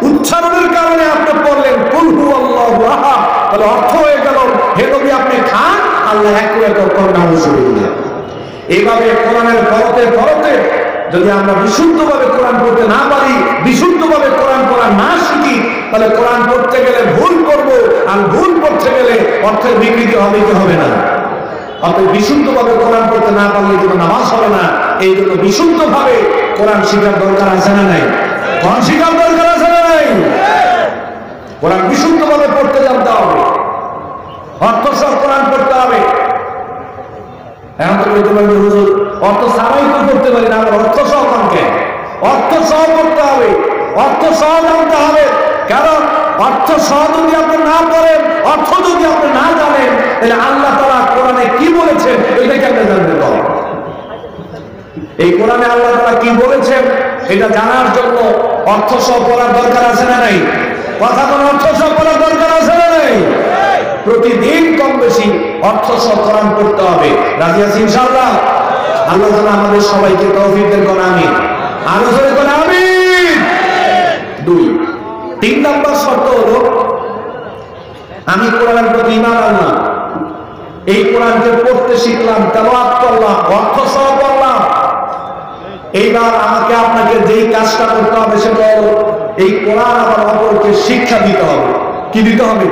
উচ্চারণের কারণে আপনি পড়লেন কুল হুয়াল্লাহু আহাদ, তাহলে অর্থ হয়ে গেল হে নবী আপনি খান, আল্লাহ একক একক। নাউযুবিল্লাহ। এইভাবে কোরআনের পরতে পরতে যদি আমরা বিশুদ্ধভাবে কোরআন পড়তে না পারি, বিশুদ্ধভাবে কোরআন পড়া না শিখি, তাহলে কোরআন পড়তে গেলে ভুল করব, আর ভুল পড়তে গেলে অর্থের বিকৃতি হবে কি হবে না? অতএব বিশুদ্ধভাবে কোরআন পড়তে না পারলে কিন্তু নামাজ হবে না। এই জন্য বিশুদ্ধভাবে কোরআন শিখার দরকার আছে না নাই? কোরআন শিখার দরকার আছে না নাই? কোরআন বিশুদ্ধভাবে পড়তে জানতে হবে, অর্থ সহ কোরআন পড়তে হবে। এখন তো বলতে পারবে হুজুর অর্থ ছাড়াই তো পড়তে পারি না, আমার অর্থ সহ কোনকে? অর্থ সহ পড়তে হবে, অর্থ সহ জানতে হবে। কারণ অর্থ সহ যদি আপনি না পড়েন, অর্থ যদি আপনি না জানেন, তাহলে আল্লাহ তাআলা কোরআনে কি বলেছেন এটা কেমনে জানবেন? তো এই কোরআনে আল্লাহ তাআলা কি বলেছেন এটা জানার জন্য অর্থ সহ পড়ার দরকার আছে না নাই? কথা কোন অর্থ সহ পড়ার দরকার আছে না নাই? প্রতিদিন কম বেশি অর্থ সহ কোরআন পড়তে হবে। রাজি আছি ইনশাআল্লাহ? আল্লাহ তাআলা আমাদের সবাইকে তৌফিক দেন। কোন আমিন? আরো জোরে কোন আমিন? 2 3 নাম্বার শর্ত হলো আমি কোরআনের প্রতি ঈমান আনলাম, এই কোরআনকে পড়তে শিখলাম, তেলাওয়াত করলাম, অর্থ সহ পড়লাম। এইবার আমাকে আপনাকে যেই কাজটা করতে হবে সেটা হলো এই কোরআন আবার অপরকে শিক্ষা দিতে হবে। কি দিতে হবে?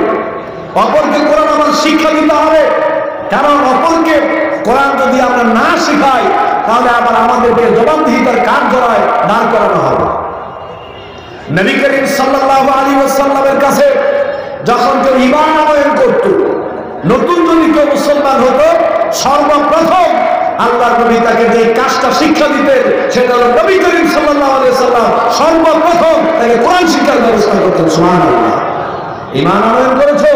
অপরকে কোরআন আবার শিক্ষা দিতে হবে। কারণ অপরকে কোরআন যদি আমরা না শিখাই তাহলে আবার আমাদেরকে জবাবদিহিতার কাঠ জড়ায় দাঁড় করানো হবে। নবী করিম সাল্লাল্লাহু আলাইহি ওয়াসাল্লামের কাছে যখন কেউ ঈমান আনয়ন করত, নতুন যদি কেউ মুসলমান হতো, সর্বপ্রথম আল্লাহর নবী তাকে যে কাজটা শিক্ষা দিতেন সেটা হলো নবী করিম সাল্লাল্লাহু আলাইহি ওয়াসাল্লাম সর্বপ্রথম তাকে কোরআন শিক্ষার ব্যবস্থা করতেন। সুবহানাল্লাহ। ঈমান আনয়ন করেছো,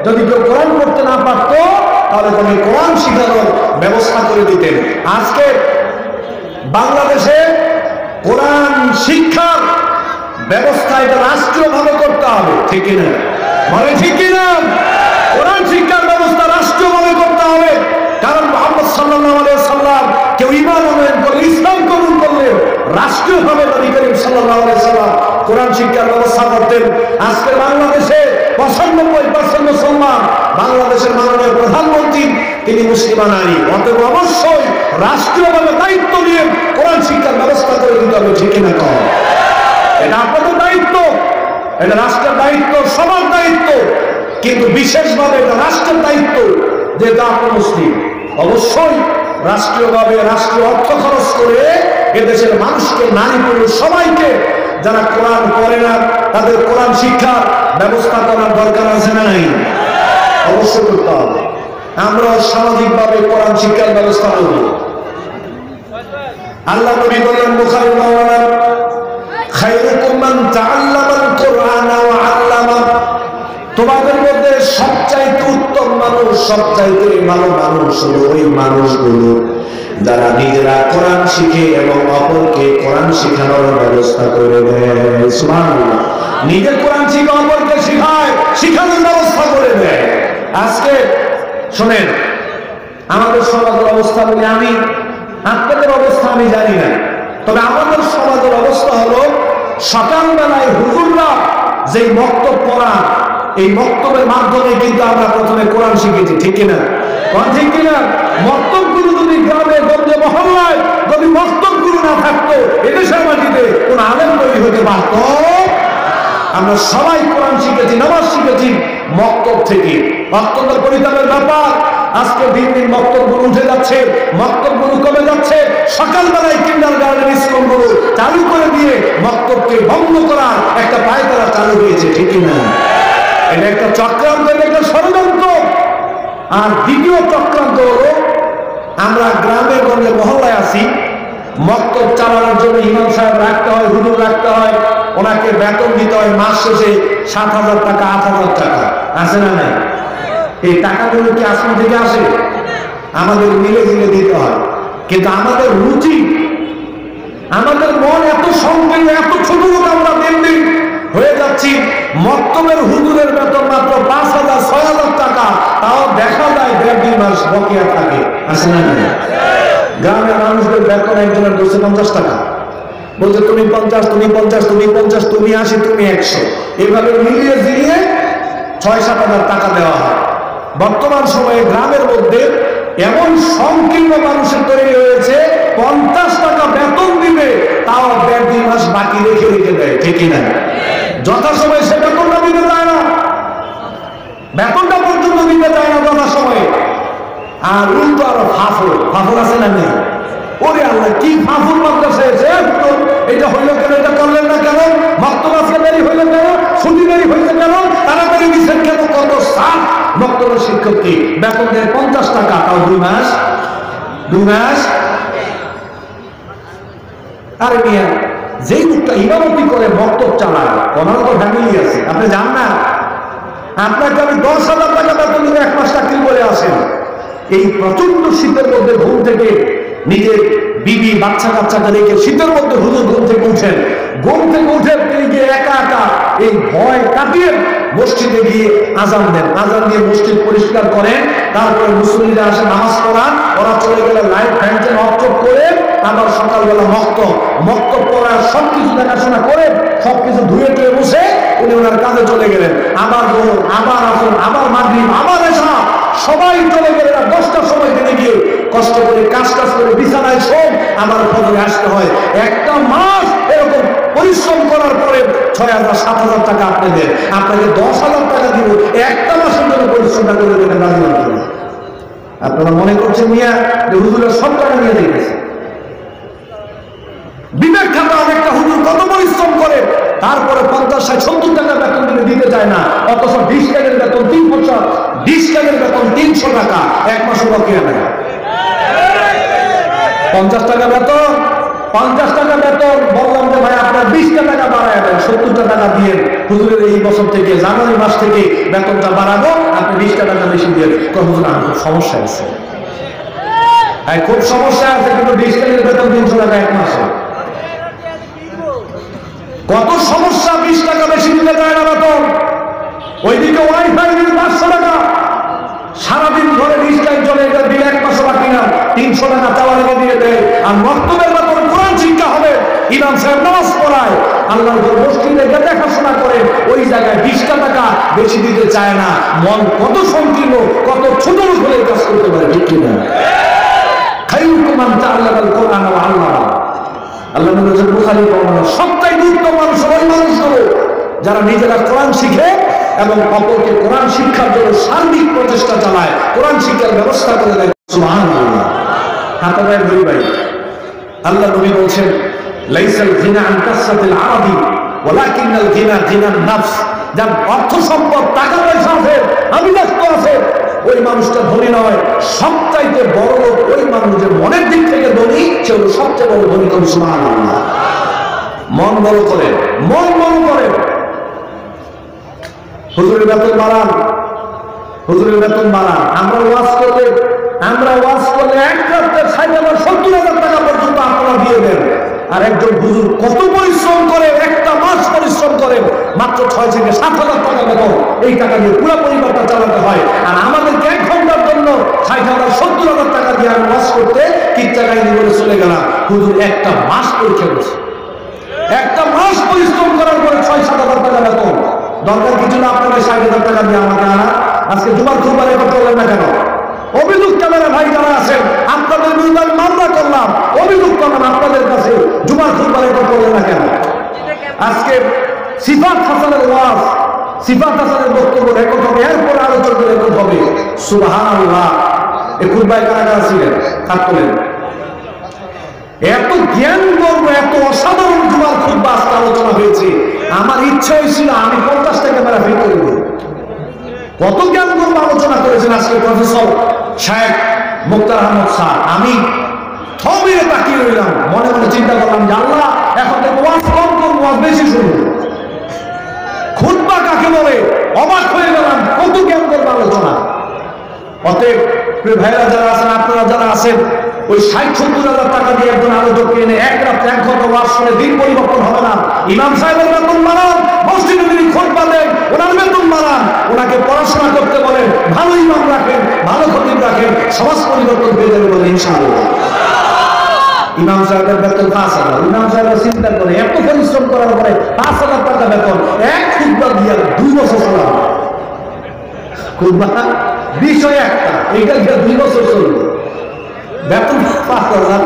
যদি কেউ কোরআন পড়তে না পারতো তাহলে তাকে কোরআন শিখানোর ব্যবস্থা করে দিতেন। আজকে বাংলাদেশে কোরআন শিক্ষার ব্যবস্থা এটা রাষ্ট্রীয়ভাবে করতে হবে, ঠিক কিনা? মানে ঠিক কিনা? কোরআন শিক্ষার ব্যবস্থা রাষ্ট্রীয়ভাবে করতে হবে। কারণ মুহাম্মদ সাল্লাল্লাহু আলাইহি ওয়াসাল্লাম কেউ ঈমান আনয়ন করলে, ইসলাম কবুল করলে রাষ্ট্রীয়ভাবে নবী করিম সাল্লাল্লাহু আলাইহি ওয়াসাল্লাম কোরআন শিক্ষার ব্যবস্থা করতেন। আজকে বাংলাদেশে 95% মুসলমান, বাংলাদেশের মাননীয় প্রধানমন্ত্রী তিনি মুসলিমা নারী। অতএব অবশ্যই রাষ্ট্রীয়ভাবে দায়িত্ব নিয়ে কোরআন শিক্ষার ব্যবস্থা করে দিতে হবে, ঠিক কিনা? কম এটা আপনাদের দায়িত্ব, এটা রাষ্ট্রের দায়িত্ব, সবার দায়িত্ব, কিন্তু বিশেষভাবে এটা রাষ্ট্রের দায়িত্ব যেটা আপনি মুসলিম। অবশ্যই রাষ্ট্রীয়ভাবে রাষ্ট্রীয় অর্থ খরচ করে এদেশের মানুষকে, নারী পুরুষ সবাইকে যারা কোরআন পড়ে না তাদের কোরআন শিক্ষার ব্যবস্থা করার দরকার আছে না নাই? অবশ্যই করতে হবে। আমরা সামাজিকভাবে কোরআন শিক্ষার ব্যবস্থা করব। আল্লাহ নবী বলেন বুখারী মাওলানা, খায়রুকুম মান তাআল্লামাল কুরআনা ওয়া আল্লামা, তোমাদের মধ্যে সবচাইতে উত্তম মানুষ, সবচাইতে ভালো মানুষ হলো ওই মানুষগুলো যারা নিজেরা কোরআন শিখে এবং অপরকে কোরআন শেখানোর ব্যবস্থা করে দেয়। সুবহানাল্লাহ। নিজে কোরআন শিখে অপরকে শেখায়, শেখানোর ব্যবস্থা করে দেয়। আজকে শুনেন, আমাদের সমাজের অবস্থা বলি আমি, আপনাদের অবস্থা আমি জানি না, তবে আমাদের সমাজের অবস্থা হলো সকালবেলায় হুজুররা যেই বক্তব্য পড়ান, এই বক্তব্যের মাধ্যমে কিন্তু আমরা প্রথমে কোরআন শিখেছি, ঠিক কিনা? ঠিক কিনা? বক্তব্যগুলো যদি গ্রামে গঞ্জে মহল্লায় যদি বক্তব্যগুলো না থাকতো, এদেশের মাটিতে কোন আলেম তৈরি হতে পারত? আমরা সবাই কোরআন শিখেছি, নামাজ শিখেছি মক্তব থেকে। মক্তবের পরিতাপের ব্যাপার, আজকে দিন দিন মক্তবগুলো উঠে যাচ্ছে, মক্তবগুলো কমে যাচ্ছে। সকালবেলায় কিন্ডারগার্টেন স্কুলগুলো চালু করে দিয়ে মক্তবকে বন্ধ করার একটা পায়তারা চালু হয়েছে, ঠিক কিনা? এটা একটা চক্রান্ত, একটা ষড়যন্ত্র। আর দ্বিতীয় চক্রান্ত হলো আমরা গ্রামে গঞ্জে মহল্লায় আছি, মক্তব চালানোর জন্য ইমাম সাহেব রাখতে হয়, হুজুর রাখতে হয়, ওনাকে বেতন দিতে হয় মাস শেষে 7,000 টাকা 8,000 টাকা, আছে না নাই? এই টাকাগুলো কি আসমান থেকে আসে? আমাদের মিলে মিলে দিতে হয়। কিন্তু আমাদের রুচি, আমাদের মন এত সংকীর্ণ, এত ছোট লোক আমরা দিন দিন হয়ে যাচ্ছি। মক্তবের হুজুরের বেতন মাত্র 5,000 6,000 টাকা, তাও দেখা যায় 1.5-2 মাস বকেয়া থাকে, আছে না নাই? গ্রামের মানুষদের বেতন একজনের 250 টাকা, বলছে তুমি 50, তুমি 50, তুমি 50, তুমি 80, তুমি 100, এভাবে মিলিয়ে জিলিয়ে 6-7 হাজার টাকা দেওয়া হয়। বর্তমান সময়ে গ্রামের মধ্যে এমন সংকীর্ণ মানুষের তৈরি হয়েছে, 50 টাকা বেতন দিবে তাও 1.5-2 মাস বাকি রেখে রেখে দেয়, ঠিক কিনা? যথাসময়ে সে বেতনটা দিতে চায় না, বেতনটা পর্যন্ত দিতে চায় না যথাসময়ে। আর উল্টো আরো ফাফর আছে না নেই? ওরে আল্লাহ, কি ফাফর মাদ্রাসা এসে এটা হইলো কেন, এটা করলেন না কেন, মক্তব আজকে দেরি হইলো কেন, ছুটি দেরি হয়েছে কেন, তাড়াতাড়ি দিচ্ছেন কেন, কত সাত মক্তবের শিক্ষককে বেতন দেয় 50 টাকা, তাও 2 মাস। আরে মিয়া, যেই লোকটা ইমামতি করে মক্তব চালায়, ওনার তো ফ্যামিলি আছে, আপনি জান না? আপনাকে আমি 10,000 টাকা বেতন দিলে 1 মাস চাকরি করে আসেন। এই প্রচন্ড শীতের মধ্যে ঘুম থেকে নিজের বিবি বাচ্চা কাচ্চাকে রেখে শীতের মধ্যে হুজুর ঘুম থেকে উঠে তিনি গিয়ে একা একা এই ভয় কাটিয়ে মসজিদে গিয়ে আজান দেন, আজান দিয়ে মসজিদ পরিষ্কার করেন, তারপরে মুসল্লিরা আসে নামাজ পড়ান, ওরা চলে গেলে লাইট ফ্যান অফ করে আবার সকালবেলা মক্তব পড়ার সবকিছু দেখাশোনা করে সবকিছু ধুয়ে টুয়ে বসে উনি ওনার কাজে চলে গেলেন। আবার জোহর, আবার আসর, আবার মাগরিব, আবার এশা, সবাই চলে গেলেন। 10টার সময় তিনি গিয়ে কষ্ট করে কাজ করে বিছানায় শোন, আবার ফজরে আসতে হয়। একটা মাস এরকম পরিশ্রম করার পরে 6,000 7,000 টাকা আপনাকে 10,000 টাকা দিব, একটা মাসের জন্য পরিশ্রমটা করে দেবেন রাজি হন? আপনারা মনে করছেন মিয়া যে হুজুরের সব টাকা নিয়ে দিয়েছে? বিবেক খাতা অনেকটা হুজুর কত পরিশ্রম করে, তারপরে 50 60 70 টাকা বেতন দিতে চায় না, অথচ 20 টাকার বেতন 3 বছর, 20 টাকার বেতন 300 টাকা, 1 মাসে বকেয়া নেয়। 50 টাকা বেতন, 50 টাকা বেতন, বললাম যে ভাই আপনার 20 টাকা বাড়ায় দেন, 70 টাকা দিয়ে হুজুরের এই বছর থেকে জানুয়ারি মাস থেকে বেতনটা বাড়াবো, আপনি 20 টাকা বেশি দিয়ে। হুজুর আমার খুব সমস্যা আছে, খুব সমস্যা আছে, কিন্তু 20 টাকার বেতন 300 টাকা 1 মাসে, কত সমস্যা। 20 টাকা বেশি দিতে চায় না বেতন, ওইদিকে ওয়াইফাই বিল 500 টাকা, সারাদিন ধরে 20 টাকা চলে, এটা বিল 1 মাসে বাকি না, 300 টাকা চাওয়া লেগে দিয়ে দেয়। আর মক্তবের বেতন কোরআন শিক্ষা হবে, ইমাম সাহেব নামাজ পড়ায়, আল্লাহর ঘর মসজিদে দেখাশোনা করে, ওই জায়গায় 20 টাকা বেশি দিতে চায় না। মন কত সংকীর্ণ, কত ছোট লোক হলে কাজ করতে পারে, ঠিক কিনা? খায়রুকুম মান তাআল্লামাল কোরআন ওয়া আল্লামা। আল্লাহ নবী বলেছেন বুখারী বর্ণনা, সবচেয়ে উত্তম মানুষ ওই মানুষগুলো যারা নিজেরা কোরআন শিখে এবং অপরকে কোরআন শিক্ষার জন্য সার্বিক প্রচেষ্টা চালায়, কোরআন শিক্ষার ব্যবস্থা করে দেয়। সুবহানাল্লাহ। হাতাবায়ের দুই ভাই, আল্লাহ নবী বলেন লাইসাল গিনা আন কাসরাতিল আরাদি ওয়ালাকিনাল গিনা গিনান নাফস। যার অর্থ সম্পদ টাকা পয়সা আছে, আভিজাত্য আছে, ওই মানুষটা ধনী নয়, সবচাইতে বড় লোক ওই মানুষ যে মনের দিক থেকে ধনী, সে হলো সবচেয়ে বড় ধনী। সুবহানাল্লাহ। মন বড় করে, মন বড় করে। হুজুরের বেতন বাড়ান, হুজুরের বেতন বাড়ান। আমরা ওয়াজ করলে এক রাতে 60,000 70,000 টাকা পর্যন্ত আপনারা দিয়ে দেন। আর একজন হুজুর কত পরিশ্রম করে, একটা মাস পরিশ্রম করে, মাত্র 6 থেকে 7,000 টাকা বেতন, এই টাকা দিয়ে পুরো পরিবারটা চালাতে হয়। আর আমাদেরকে 1 ঘন্টার জন্য 60,000 70,000 টাকা দিয়ে আমি ওয়াজ করতে কি টাকায় জীবনে চলে গেলাম। হুজুর একটা মাস পরীক্ষা করছে, একটা মাস পরিশ্রম করার পরে 6-7,000 টাকা বেতন। দরকার কিছু না আপনাকে 60,000 টাকা দিয়ে আমাকে আনা। আজকে জুমার খুতবা রেকর্ড করলেন না কেন? অভিযোগ ক্যামেরা ভাই যারা আছেন, আপনাদের বিরুদ্ধে আমি মামলা করলাম, অভিযোগ করলাম আপনাদের কাছে, জুমার খুতবা রেকর্ড করলেন না কেন? আজকে সিফাত হাসানের ওয়াজ, সিফাত হাসানের বক্তব্য রেকর্ড হবে, এরপরে আলোচনা রেকর্ড হবে। সুবহানাল্লাহ। এই খুতবায় কারা কারা ছিলেন? হাত তোলেন। এত জ্ঞান গর্ব, এত অসাধারণ জুমার খুতবা আজকে আলোচনা হয়েছে। আমার ইচ্ছা হয়েছিল আমি 50 টাকা ক্যামেরা ফিট করে দেব। কত জ্ঞান গর্ব আলোচনা করেছেন আজকে প্রফেসর সাহেব মুক্তার আহমদ স্যার। আমি থমে তাকিয়ে রইলাম, মনে মনে চিন্তা করলাম যে আল্লাহ, এখন থেকে ওয়াজ কম করবো, ওয়াজ বেশি শুনবো। খুতবা কাকে বলে অবাক হয়ে গেলাম, কত জ্ঞান গর্ব আলোচনা। অতএব প্রিয় ভাইরা যারা আছেন, আপনারা যারা আছেন, ওই 60-70,000 টাকা দিয়ে একজন আলোচককে এনে এক রাত 1 ঘন্টা ওয়াজ শুনে দিন পরিবর্তন হবে না। ইমাম সাহেবের বেতন বাড়ান, মসজিদে তিনি খুতবা দেন, ওনার বেতন বাড়ান, ওনাকে পড়াশোনা করতে বলেন, ভালো ইমাম রাখেন, ভালো খতিব রাখেন, সমাজ পরিবর্তন হয়ে যাবে বলে ইনশাআল্লাহ। ইমাম সাহেবের বেতন 5,000। ইমাম সাহেবের চিন্তা করে এত পরিশ্রম করার পরে 5,000 টাকা বেতন, এক খুতবা দিয়ে 2 বছর চলাবে। খুতবা বিষয় একটা, এইটা দিয়ে 2 বছর চলবে, বেতন 5,000।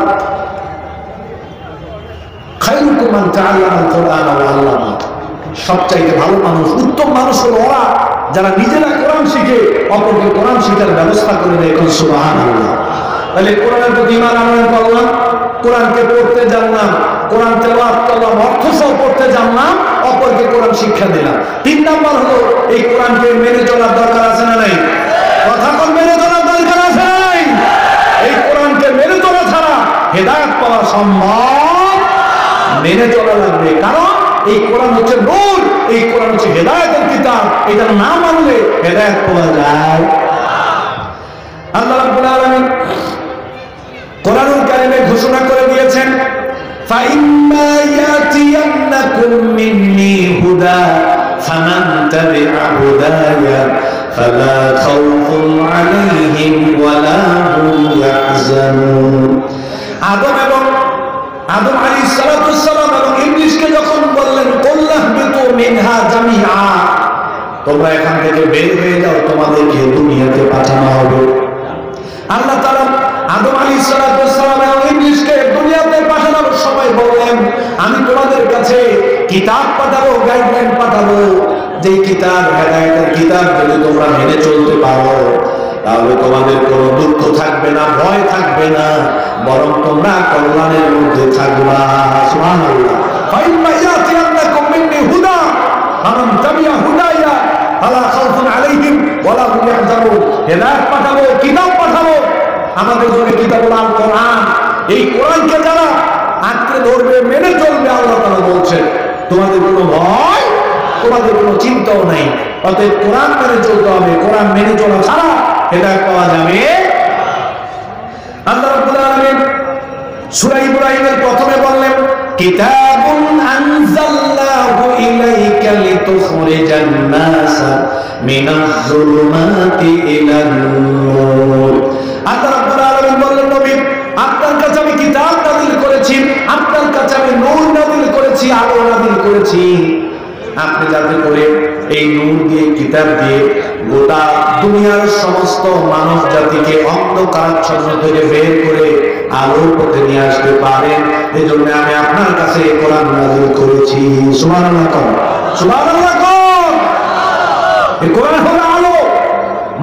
খায়রুকুম মান তাআল্লামাল কোরআন ওয়া আল্লামা। সবচাইতে ভালো মানুষ, উত্তম মানুষ হলো ওরা যারা নিজেরা কোরআন শিখে অপরকে কোরআন শিখার ব্যবস্থা করে দেয়। এখন সুবহানাল্লাহ। তাহলে কোরআনের প্রতি ঈমান আনয়ন করলাম, কোরআনকে পড়তে জানলাম, কোরআন তেলাওয়াত করলাম, অর্থ সহ পড়তে জানলাম, অপরকে কোরআন শিক্ষা দিলাম। 3 নাম্বার হলো এই কোরআনকে মেনে চলার দরকার আছে না নাই? কথা কোন মেনে চলার দরকার আছে নাই? এই কোরআনকে মেনে চলা ছাড়া হেদায়েত পাওয়া সম্ভব। মেনে চলা লাগবে, কারণ এই কোরআন হচ্ছে নূর, এই কোরআন হচ্ছে হেদায়েতের কিতাব। এটা না মানলে হেদায়েত পাওয়া যায়। আল্লাহ রাব্বুল আলামিন কোরআনুল কারীমে ঘোষণা করে দিয়েছেন, فَإِمَّا يَأْتِيَنَّكُم مِّنِّي هُدًى فَمَن تَبِعَ هُدَايَ فَلَا خَوْفٌ عَلَيْهِمْ وَلَا هُمْ يَحْزَنُونَ। আদম আলাইহিস সালাতু ওয়াস সালাম এবং ইবলিসকে যখন বললেন, কুল্লাহবিতু মিনহা জামিআ, তোমরা এখান থেকে বের হয়ে যাও, তোমাদেরকে দুনিয়াতে পাঠানো হবে। আল্লাহ তাআলা আদম আলাইহিস সালাতু ওয়াস সালাম এবং ইবলিসকে দুনিয়াতে পাঠানোর সময় বললেন, আমি তোমাদের কাছে কিতাব পাঠাবো, গাইডলাইন পাঠাবো, যে কিতাব হেদায়েতের কিতাব। যদি তোমরা মেনে চলতে পারো তাহলে তোমাদের কোনো দুঃখ থাকবে না, ভয় থাকবে না, বরং তোমরা কল্যাণের মধ্যে থাকবা। সুবহানাল্লাহ। ফাইম্মা ইয়াতিয়ান্নাকুম মিন্নি হুদা ফামান তাবিআ হুদায়া ফালা খাউফুন আলাইহিম ওয়ালা হুম ইয়াহজানুন। হেদায়েত পাঠাবো, কিতাব পাঠাবো, আমাদের জন্য কিতাবুল আল কোরআন। এই কোরআনকে যারা আঁকড়ে ধরবে, মেনে চলবে, আল্লাহ তাআলা বলছেন তোমাদের কোনো ভয়, তোমাদের কোনো চিন্তাও নাই। অতএব কোরআন মেনে চলতে হবে। কোরআন মেনে চলা ছাড়া হেদায়েত পাওয়া যাবে। আল্লাহ রাব্বুল আলামিন সূরা ইব্রাহিমের প্রথমে বললেন, কিতাবুন আনজালনাহু ইলাইকা লিতুখরিজান নাসা মিনাজ যুলুমাতি ইলান নূর। আল্লাহ রাব্বুল আলামিন বললেন, নবী আপনার কাছে আমি কিতাব নাযিল করেছি, আপনার কাছে আমি নূর নাযিল করেছি, আলো নাযিল করেছি, আপনি যাতে করে এই নূর দিয়ে, কিতাব দিয়ে গোটা দুনিয়ার সমস্ত মানব জাতিকে অন্ধকারাচ্ছন্ন থেকে বের করে আলোর পথে নিয়ে আসতে পারেন। এই জন্য আমি আপনার কাছে কোরআন নাযিল করেছি। সুবহানাল্লাহ। সুবহানাল্লাহ। এই কোরআন হলো আলো,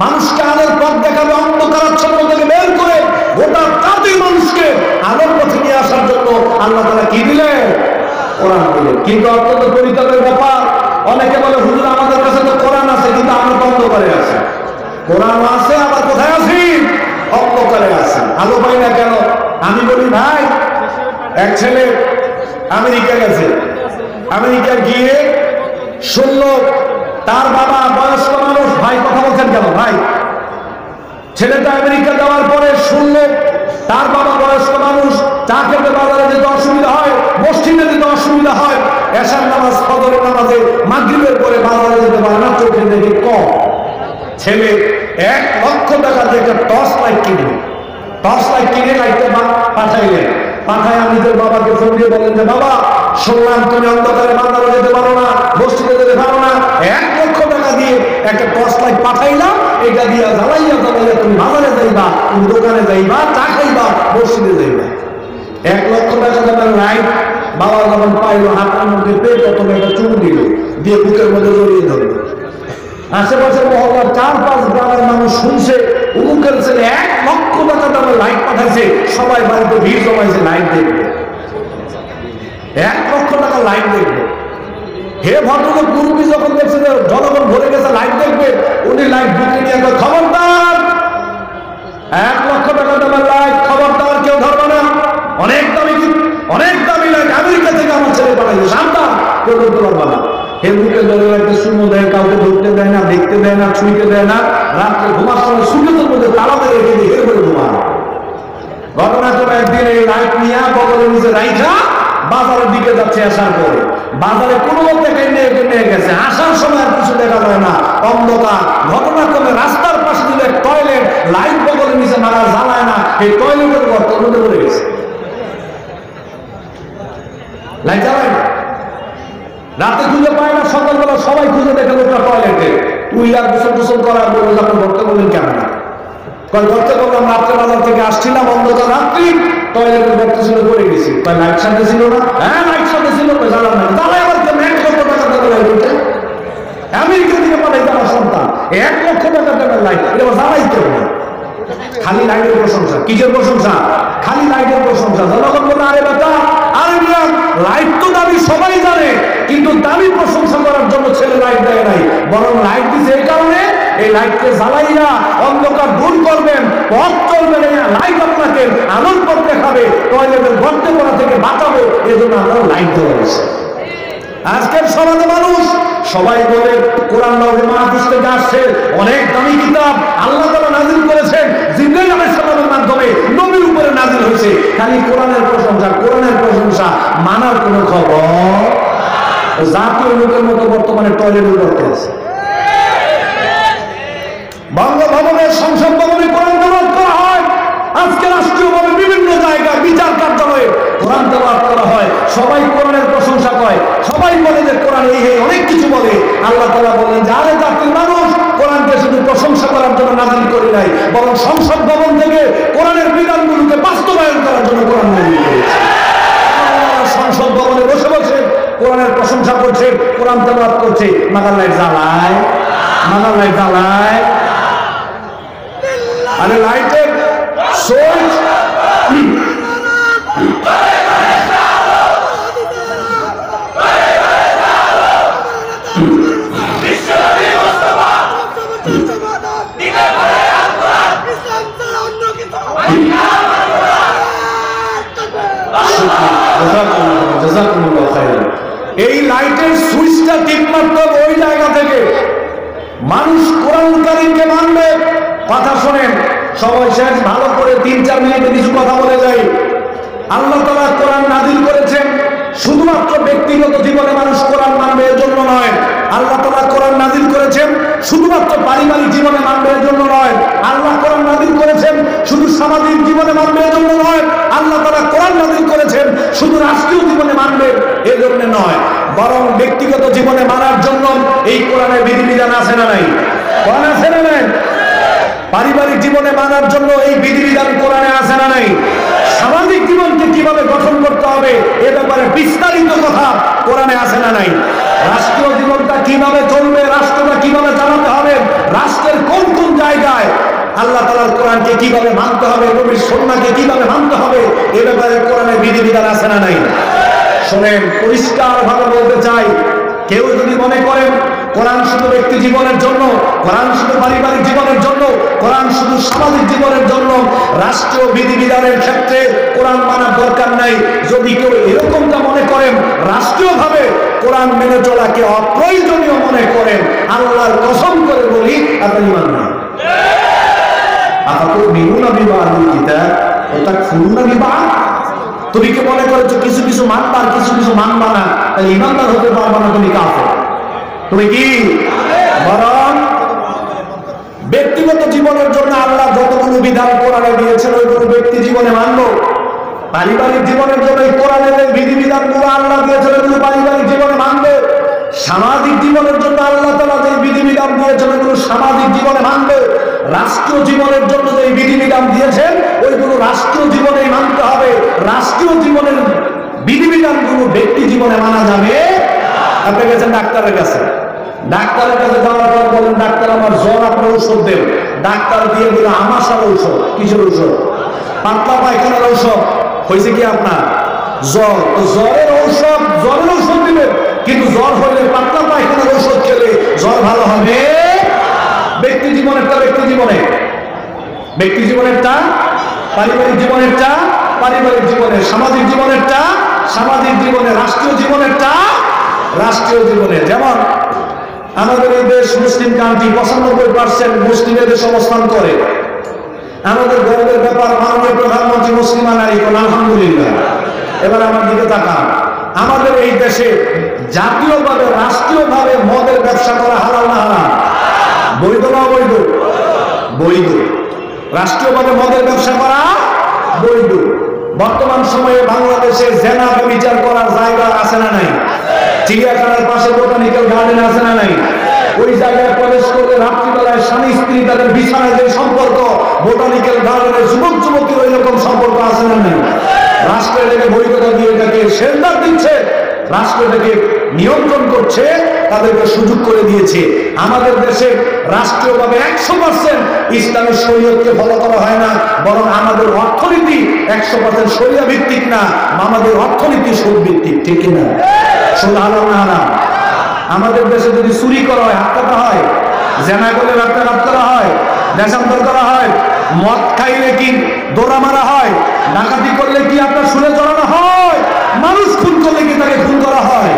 মানুষকে আলোর পথ দেখাবে, অন্ধকারাচ্ছন্ন থেকে বের করে গোটা জাতি মানুষকে আলোর পথে নিয়ে আসার জন্য আল্লাহ তাআলা কি দিলেন? কোরআন দিলেন। কিন্তু অত্যন্ত পরিতাপের ব্যাপার, অনেকে বলে হুজুর আমাদের কাছে তো কোরআন আছে, কিন্তু আমরা তো অন্ধকারে আছি। কোরআন আছে, আবার কোথায় আছি? অন্ধকারে আছি, আলো পাই না কেন? আমি বলি ভাই, এক ছেলে আমেরিকা গেছে, আমেরিকা গিয়ে শুনলো তার বাবা বয়স্ক মানুষ। ভাই কথা বলছেন কেন ভাই? ছেলেটা আমেরিকা যাওয়ার পরে শুনলো তার বাবা বয়স্ক মানুষ, চা খেতে বাজারে যেতে অসুবিধা হয়, মসজিদে যেতে অসুবিধা হয়, এশার নামাজ, ফজরের নামাজে, মাগরিবের পরে বাজারে যেতে পারে না, চোখে দেখে কম। ছেলে 1 লক্ষ টাকা দিয়ে একটা টর্চ লাইট কিনল, টর্চ লাইট কিনে লাইটটা পাঠাইলেন। পাঠায় নিজের বাবাকে ফোন দিয়ে বলেন যে বাবা, শুনলাম তুমি অন্ধকারে বাজারে যেতে পারো না, মসজিদে যেতে পারো না, 1 লক্ষ টাকা দিয়ে একটা টর্চ লাইট পাঠাইলাম, এটা দিয়া জ্বালাইয়া তুমি বাজারে যাইবা, তুমি দোকানে যাইবা, চা খাইবা, মসজিদে যাইবা। 1 লক্ষ টাকা দামের লাইট বাবা যখন পাইলো, হাতের মধ্যে পেয়ে প্রথমে একটা চুপ দিল, দিয়ে বুকের মধ্যে জড়িয়ে ধরল। আশেপাশের মহল্লার 4-5 গ্রামের মানুষ শুনছে উমুকের ছেলে 1 লক্ষ টাকা দামের লাইট পাঠাইছে, সবাই বাড়িতে ভিড় জমাইছে লাইট দেখবে, 1 লক্ষ টাকা লাইট দেখবে। হে ভদ্রলোক মুরব্বী যখন দেখছে যে জনগণ ভরে গেছে লাইট দেখবে, উনি লাইট বুকে নিয়ে খবরদার, 1 লক্ষ টাকা দামের লাইট, খবরদার কেউ ধরবে না, অনেক দামি লাইট আমেরিকা থেকে আমার ছেলে পাঠাইছে, সাবধান, কেউ ধরতে পারবে না। হে বুকে ধরে একটা সুমো দেয়, কাউকে ধরতে দেয় না, দেখতে দেয় না, ছুঁইতে দেয় না, রাত্রে ঘুমার সময় সুযোগের মধ্যে তালা মেরে রেখে দিয়ে এরপরে ঘুমানো। ঘটনাক্রমে একদিন এই লাইট নিয়ে বগলের নিচে রাইখা বাজারের দিকে যাচ্ছে, আসার পরে বাজারে কোনো মধ্যে নিয়ে গেছে, আসার সময় আর কিছু দেখা যায় না, অন্ধকার। ঘটনাক্রমে রাস্তার পাশে দিল এক টয়লেট, লাইট বগলের নিচে মারা জ্বালায় না, এই টয়লেটের গর্তের মধ্যে পড়ে গেছে, লাইট জ্বালায় না, রাতে খুঁজে পায় না, সকালবেলা সবাই খুঁজে দেখে লোকটা টয়লেটে। তুই আর গোসল করার বলে আপনি ঘরতে বললেন কেন না? ঘরতে বললাম রাত্রে বাজার থেকে আসছিলাম, অন্ধকার রাত্রি, টয়লেটের গর্ত ছিল, পড়ে গেছি। লাইট সাথে ছিল না? হ্যাঁ লাইট সাথে ছিল, জ্বালাম না, জ্বালায় আবার 1 লক্ষ টাকা দেবে লাইট উঠে। আমেরিকা থেকে পাঠাইছে আমার সন্তান, 1 লক্ষ টাকা দামের লাইট, এটা জ্বালাইতে হবে। খালি লাইটের প্রশংসা, কিসের প্রশংসা? খালি লাইটের প্রশংসা। জনগণ বলে, আরে বেটা, আরে মিয়া, লাইট তো দামি সবাই জানে, কিন্তু দামি প্রশংসা করার জন্য ছেলে লাইট দেয় নাই, বরং লাইট দিচ্ছে এই কারণে, এই লাইটকে জ্বালাইয়া অন্ধকার দূর করবেন, পথ চলবেন, লাইট আপনাকে আলোর পথ দেখাবে, টয়লেটের গর্তে পড়া থেকে বাঁচাবে, এই জন্য আমরা লাইট দেওয়া হয়েছে। আজকের সমাজে মানুষ সবাই বলে কোরআন লৌহে মাহফুজ থেকে আসছে, অনেক দামি কিতাব আল্লাহ তাআলা নাযিল করেছেন, জিবরাইল আলাইহিস সালামের মাধ্যমে নবীর উপরে নাযিল হয়েছে, খালি কোরআনের প্রশংসা, কোরআনের প্রশংসা, মানার কোনো খবর। জাতীয় লোকের মতো বর্তমানে টয়লেটের করতে আছে। বঙ্গভবনের সংসদ ভবনে কোরআন তেলাওয়াত করা হয়, আজকে রাষ্ট্রীয়ভাবে বিভিন্ন জায়গায় বিচার কার্যালয়ে কোরআন তেলাওয়াত করা হয়, সবাই কোরআনের প্রশংসা করে, সবাই বলে যে কোরআন এই অনেক কিছু বলে। আল্লাহ তাআলা বলেন যে আরে জাতির মানুষ, কোরআনকে শুধু প্রশংসা করার জন্য নাযিল করি নাই, বরং সংসদ ভবন থেকে কোরআনের বিধানগুলোকে বাস্তবায়ন করার জন্য কোরআন নাযিল করেছি। সংসদ ভবনে বসে বসে কোরআনের প্রশংসা করছে, কোরআন তেলাওয়াত করছে, মাগার লাইট জ্বালায়, মাগার লাইট জ্বালায়। আরে লাইটের সুইচ এই লাইটের সুইচটা ঠিক মাত্র ওই জায়গা থেকে মানুষ কোরআন কারীমকে মানবে। কথা শোনেন, সময় শেষ, ভালো করে 3-4 মিনিটে কিছু কথা বলে যাই। আল্লাহ তাআলা কোরআন নাযিল করেছেন শুধুমাত্র ব্যক্তিগত জীবনে মানুষ কোরআন মানবে এর জন্য নয়। আল্লাহ তাআলা কোরআন নাযিল করেছেন শুধুমাত্র পারিবারিক জীবনে মানবে এর জন্য নয়। আল্লাহ কোরআন নাযিল করেছেন শুধু সামাজিক জীবনে মানবে এর জন্য নয়। আল্লাহ তাআলা কোরআন নাযিল করেছেন শুধু রাষ্ট্রীয় জীবনে মানবে এর জন্য নয়, বরং ব্যক্তিগত জীবনে মানার জন্য এই কোরআনের বিধিবিধান আছে না নাই? কোরআন আছে না নাই? পারিবারিক জীবনে মানার জন্য এই বিধিবিধান কোরআনে আছে না নাই? সামাজিক জীবনকে কিভাবে গঠন করতে হবে এ ব্যাপারে বিস্তারিত কথা কোরআনে আছে না নাই? রাষ্ট্রীয় জীবনটা কিভাবে চলবে, রাষ্ট্রটা কিভাবে চালাতে হবে, রাষ্ট্রের কোন কোন জায়গায় আল্লাহ তাআলার কোরআনকে কিভাবে মানতে হবে, নবীর সুন্নাহকে কিভাবে মানতে হবে এ ব্যাপারে কোরআনে বিধিবিধান আছে না নাই? শুনেন, পরিষ্কার ভাবে বলতে চাই, কেউ যদি মনে করেন কোরআন শুধু ব্যক্তি জীবনের জন্য, কোরআন শুধু পারিবারিক জীবনের জন্য, কোরআন শুধু সামাজিক জীবনের জন্য, রাষ্ট্রীয় বিধিবিধানের ক্ষেত্রে কোরআন মানার দরকার নাই, যদি কেউ এরকমটা মনে করেন, রাষ্ট্রীয়ভাবে কোরআন মেনে চলাকে অপ্রয়োজনীয় মনে করেন, আল্লাহর কসম করে বলি আপনি ঈমান নাই। আফাতুমিনুনা বিবাদিল কিতাব ওয়া তাকফুরুনা বিবাদ। তুমি কি মনে করেছো কিছু কিছু মানবা আর কিছু কিছু মানবা না, তাহলে ঈমানদার হতে পারবা না, তুমি কাফের। তুমি কি? বরং ব্যক্তিগত জীবনের জন্য আল্লাহ যতগুলো বিধান কোরআনে দিয়েছেন ওইগুলো ব্যক্তি জীবনে মানবো। পারিবারিক জীবনের জন্য এই কোরআনের বিধিবিধানগুলো আল্লাহ দিয়েছেন ওইগুলো পারিবারিক জীবনে মানবে। সামাজিক জীবনের জন্য আল্লাহ তাআলা যে বিধিবিধান দিয়েছেন ওইগুলো সামাজিক জীবনে মানবে। রাষ্ট্রীয় জীবনের জন্য যে বিধিবিধান দিয়েছেন ওইগুলো রাষ্ট্রীয় জীবনেই মানতে হবে। রাষ্ট্রীয় জীবনের বিধিবিধানগুলো ব্যক্তি জীবনে মানা যাবে। আপনি গেছেন ডাক্তারের কাছে, ডাক্তারের কাছে যাওয়ার পর বলেন, ডাক্তার আমার জ্বর, আপনার ঔষধ দেন। ডাক্তার দিয়ে দিল আমাশার ঔষধ। কিসের ঔষধ? পাতলা পায়খানার ঔষধ। হয়েছে কি আপনার জ্বর? তো জ্বরের ঔষধ, জ্বরের ঔষধ দিবেন, কিন্তু জ্বর হইলে পাতলা পায়খানার ঔষধ খেলে জ্বর ভালো হবে? ব্যক্তি জীবনেরটা ব্যক্তি জীবনে, ব্যক্তি জীবনেরটা পারিবারিক জীবনেরটা পারিবারিক জীবনে, সামাজিক জীবনেরটা সামাজিক জীবনে, রাষ্ট্রীয় জীবনেরটা রাষ্ট্রীয় জীবনে। যেমন আমাদের এই দেশ মুসলিম কান্ট্রি, 95% মুসলিমের দেশ অবস্থান করে। আমাদের গর্বের ব্যাপার, মাননীয় প্রধানমন্ত্রী মুসলিমা নারী, আলহামদুলিল্লাহ। এবার আমার দিকে তাকান, আমাদের এই দেশে জাতীয়ভাবে রাষ্ট্রীয়ভাবে মদের ব্যবসা করা হালাল না হারাম? বৈধ না অবৈধ? বৈধ। রাষ্ট্রীয়ভাবে মদের ব্যবসা করা বৈধ। বর্তমান সময়ে বাংলাদেশে জেনা বিচার করার জায়গা আছে না নাই? চিড়িয়াখানার পাশে বোটানিক্যাল গার্ডেন আছে না নাই? ওই জায়গায় প্রবেশ করলে রাত্রিবেলায় স্বামী স্ত্রী তাদের বিছানায় যে সম্পর্ক, বোটানিক্যাল গার্ডেনের যুবক যুবতীর ওই রকম সম্পর্ক আছে না নাই? রাষ্ট্রের এটাকে বৈধতা দিয়ে এটাকে সেন্টার দিচ্ছে, রাষ্ট্রটাকে নিয়ন্ত্রণ করছে, তাদেরকে সুযোগ করে দিয়েছে। আমাদের দেশে রাষ্ট্রীয়ভাবে 100% ইসলামী শরীয়তকে ফলো করা হয় না, বরং আমাদের অর্থনীতি 100% শরিয়া ভিত্তিক না, আমাদের অর্থনীতি সুদ ভিত্তিক। ঠিক কিনা? সুদ হারাম না হারাম? আমাদের দেশে যদি চুরি করা হয় হাত কাটা হয়, জেনা করলে রাস্তাঘাত করা হয়, দেশান্তর করা হয়, মদ খাইলে কি দৌড়া মারা হয়, ডাকাতি করলে কি আপনার শুনে চড়ানো হয়, মানুষ খুন করলে কি তাকে খুন করা হয়।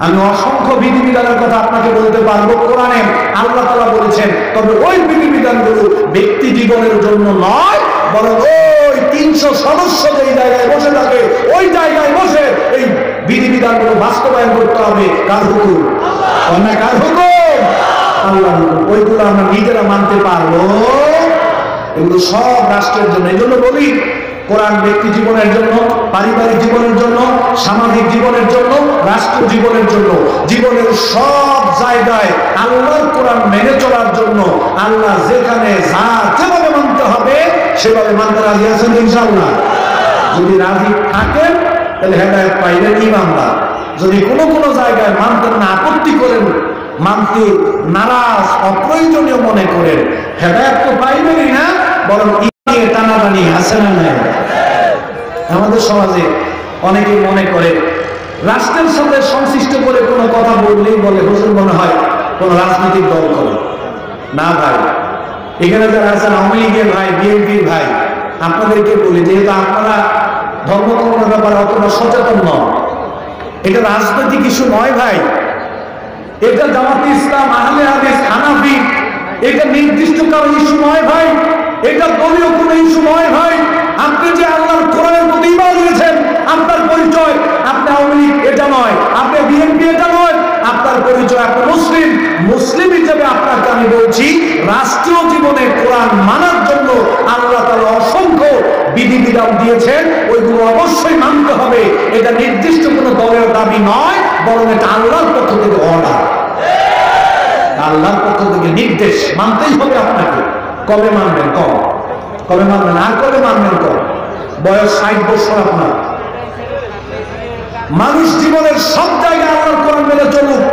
আমি অসংখ্য বিধিবিধানের কথা আপনাকে বলতে পারবো। কোরআনে আল্লাহ তাআলা বলেছেন, তবে ওই বিধিবিধানগুলো ব্যক্তি জীবনের জন্য নয়, বরং ওই 300 সদস্য যেই জায়গায় বসে থাকে ওই জায়গায় বসে এই বিধিবিধানগুলো বাস্তবায়ন করতে হবে। কার হুকুম? আল্লাহ। কার হুকুম? আল্লাহ হুকুম। ওইগুলো আমরা নিজেরা মানতে পারবো, এগুলো সব রাষ্ট্রের জন্য। এই জন্য বলি, কোরআন ব্যক্তি জীবনের জন্য, পারিবারিক জীবনের জন্য, সামাজিক জীবনের জন্য, রাষ্ট্র জীবনের জন্য, জীবনের সব জায়গায় আল্লাহর কোরআন মেনে চলার জন্য আল্লাহ যেখানে যা যেভাবে মানতে হবে সেভাবে মানতে রাজি আছেন ইনশাআল্লাহ? যদি রাজি থাকেন তাহলে হেদায়েত পাইলেন ইমানদার। যদি কোনো কোনো জায়গায় মানতে না, আপত্তি করেন, মানতে নারাজ, অপ্রয়োজনীয় মনে করেন, হেদায়েত তো পাইবেনই না, বরং টানাটানি আছে না নাই? আমাদের সমাজে অনেকে মনে করে রাষ্ট্রের সাথে সংশ্লিষ্ট করে কোনো কথা বললেই বলে হুজুর মনে হয় কোন রাজনৈতিক দল করে। না ভাই, এখানে যারা আছেন আওয়ামী লীগের ভাই, বিএনপির ভাই, আপনাদেরকে বলি, যেহেতু আপনারা ধর্মকর্মের ব্যাপারে অতটা সচেতন নন, এটা রাজনৈতিক ইস্যু নয় ভাই, এটা জামাতে ইসলাম, আহলে হাদিস, হানাফি, এটা নির্দিষ্ট কারো ইস্যু নয় ভাই, এটা দলীয় কোনো ইস্যু নয় ভাই। আপনি যে আল্লাহর কোরআনের প্রতি ঈমান এনেছেন, আপনার পরিচয় আপনি আওয়ামী লীগ এটা নয়, আপনি বিএনপি এটা নয়, আপনার পরিচয় আপনি মুসলিম। মুসলিম হিসেবে আপনাকে আমি বলছি, রাষ্ট্রীয় জীবনে কোরআন মানার জন্য আল্লাহ তাআলা অসংখ্য বিধিবিধান দিয়েছেন, ওইগুলো অবশ্যই মানতে হবে। এটা নির্দিষ্ট কোনো দলের দাবি নয়, বরং এটা আল্লাহর পক্ষ থেকে অর্ডার, আল্লাহর পক্ষ থেকে নির্দেশ, মানতেই হবে আপনাকে। কবে মানবেন? কবে মানবেন? আর কবে মানবেন? বয়স 60 বছর আপনার। মানুষ জীবনের সব জায়গায় আল্লাহর কোরআন মেনে চলুক,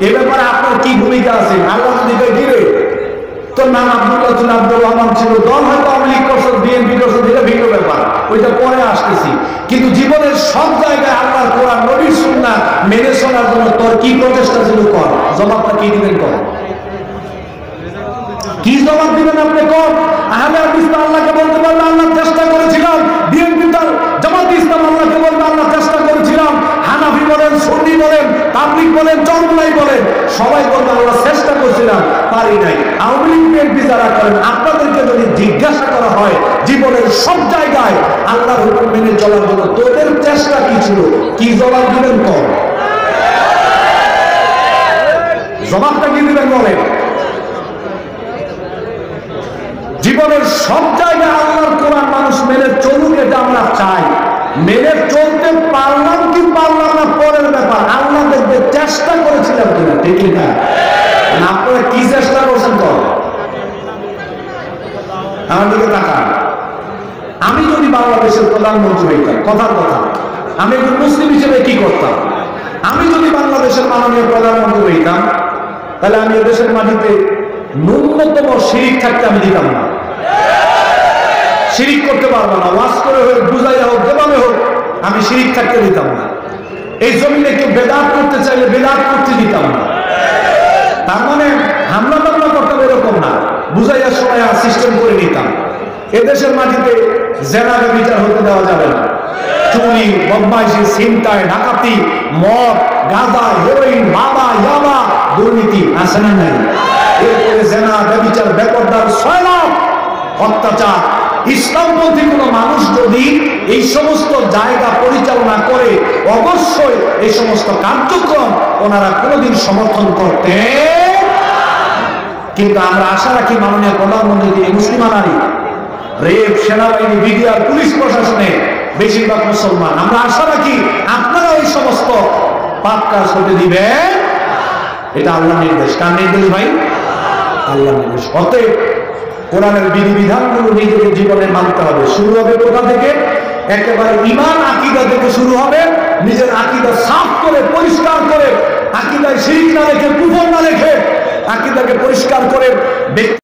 এ ব্যাপারে আপনার কি ভূমিকা আছে? আল্লাহ যদি দিবে, তোর নাম আব্দুল্লাহ ছিল, আব্দুর রহমান ছিল, দল হয়তো আওয়ামী লীগ করছে, বিএনপি করছে, এটা ভিন্ন ব্যাপার, ওইটা পরে আসতেছি। কিন্তু জীবনের সব জায়গায় আল্লাহর কোরআন, নবীর সুন্নাহ মেনে চলার জন্য তোর কি প্রচেষ্টা ছিল? কর। জবাবটা কি দিবেন? কর। কি জবাব দিবেন আপনি? কর। আহলে হাদিস আল্লাহকে বলতে পারবে আল্লাহ চেষ্টা করেছিলাম, বিএনপি তার জামাতে ইসলাম আল্লাহকে বলবে আল্লাহ চেষ্টা করেছিলাম, হানাফি বলেন, সুন্নি বলেন, তাবলীগ বলেন, চরমলাই বলেন, সবাই বলবে আল্লাহ চেষ্টা করেছিলাম, পারি নাই। আওয়ামী লীগ বিএনপি যারা করেন, আপনাদেরকে যদি জিজ্ঞাসা করা হয় জীবনের সব জায়গায় আল্লাহর হুকুম মেনে চলার জন্য তোদের চেষ্টা কি ছিল, কি জবাব দিবেন? কর। জবাবটা কি দিবেন বলেন? জীবনের সব জায়গায় আল্লাহর কোরআন মানুষ মেনে চলুক, এটা আমরা চাই। মেনে চলতে পারলাম কি পারলাম না পরের ব্যাপার, আল্লাহ দেখবে চেষ্টা করেছিলাম কিনা। ঠিক না? আপনারা কি চেষ্টা করছেন? কর। আমার দিকে তাকান। আমি যদি বাংলাদেশের প্রধানমন্ত্রী হইতাম, কথার কথা, আমি একজন মুসলিম হিসেবে কি করতাম? আমি যদি বাংলাদেশের মাননীয় প্রধানমন্ত্রী হইতাম, তাহলে আমি দেশের মাটিতে ন্যূনতম শিরিক থাকতে আমি দিতাম না। শিরিক করতে পারবো না, ওয়াজ করে হোক, বুঝাইয়া হোক, যেভাবে হোক, আমি শিরিক থাকতে দিতাম না। এই জমিনে কেউ বেদাত করতে চাইলে বেদাত করতে দিতাম না। তার মানে হামলা টামলা করতাম এরকম না, বুঝাইয়া সময় সিস্টেম করে নিতাম। এদেশের মাটিতে জেনারে বিচার হতে দেওয়া যাবে না। চুরি, বদমাইশি, ছিনতাই, ডাকাতি, মদ, গাঁজা, হেরোইন, বাবা, ইয়াবা, দুর্নীতি আছে না নাই? এরপরে জেনা, ব্যভিচার, বেপরদার, শয়লাভ, অত্যাচার। ইসলামপন্থী কোন মানুষ যদি এই সমস্ত জায়গা পরিচালনা করে, অবশ্যই এই সমস্ত কার্যক্রম ওনারা কোনোদিন সমর্থন করতে। কিন্তু আমরা আশা রাখি মাননীয় প্রধানমন্ত্রী তিনি মুসলিমান নারী, রেপ, সেনাবাহিনী, বিডিআর, পুলিশ প্রশাসনে বেশিরভাগ মুসলমান। আমরা আশা রাখি আপনারা ওই সমস্ত পাপ কাজ হতে দিবেন। এটা আল্লাহর নির্দেশ। কার নির্দেশ ভাই? আল্লাহর নির্দেশ। অতএব কোরআনের বিধিবিধানগুলো নিজেদের জীবনে মানতে হবে। শুরু হবে কোথা থেকে? একেবারে ঈমান আকীদা থেকে শুরু হবে। নিজের আকীদা সাফ করে পরিষ্কার করে, আকীদায় শিরক না রেখে, কুফর না রেখে, আকীদাকে পরিষ্কার করে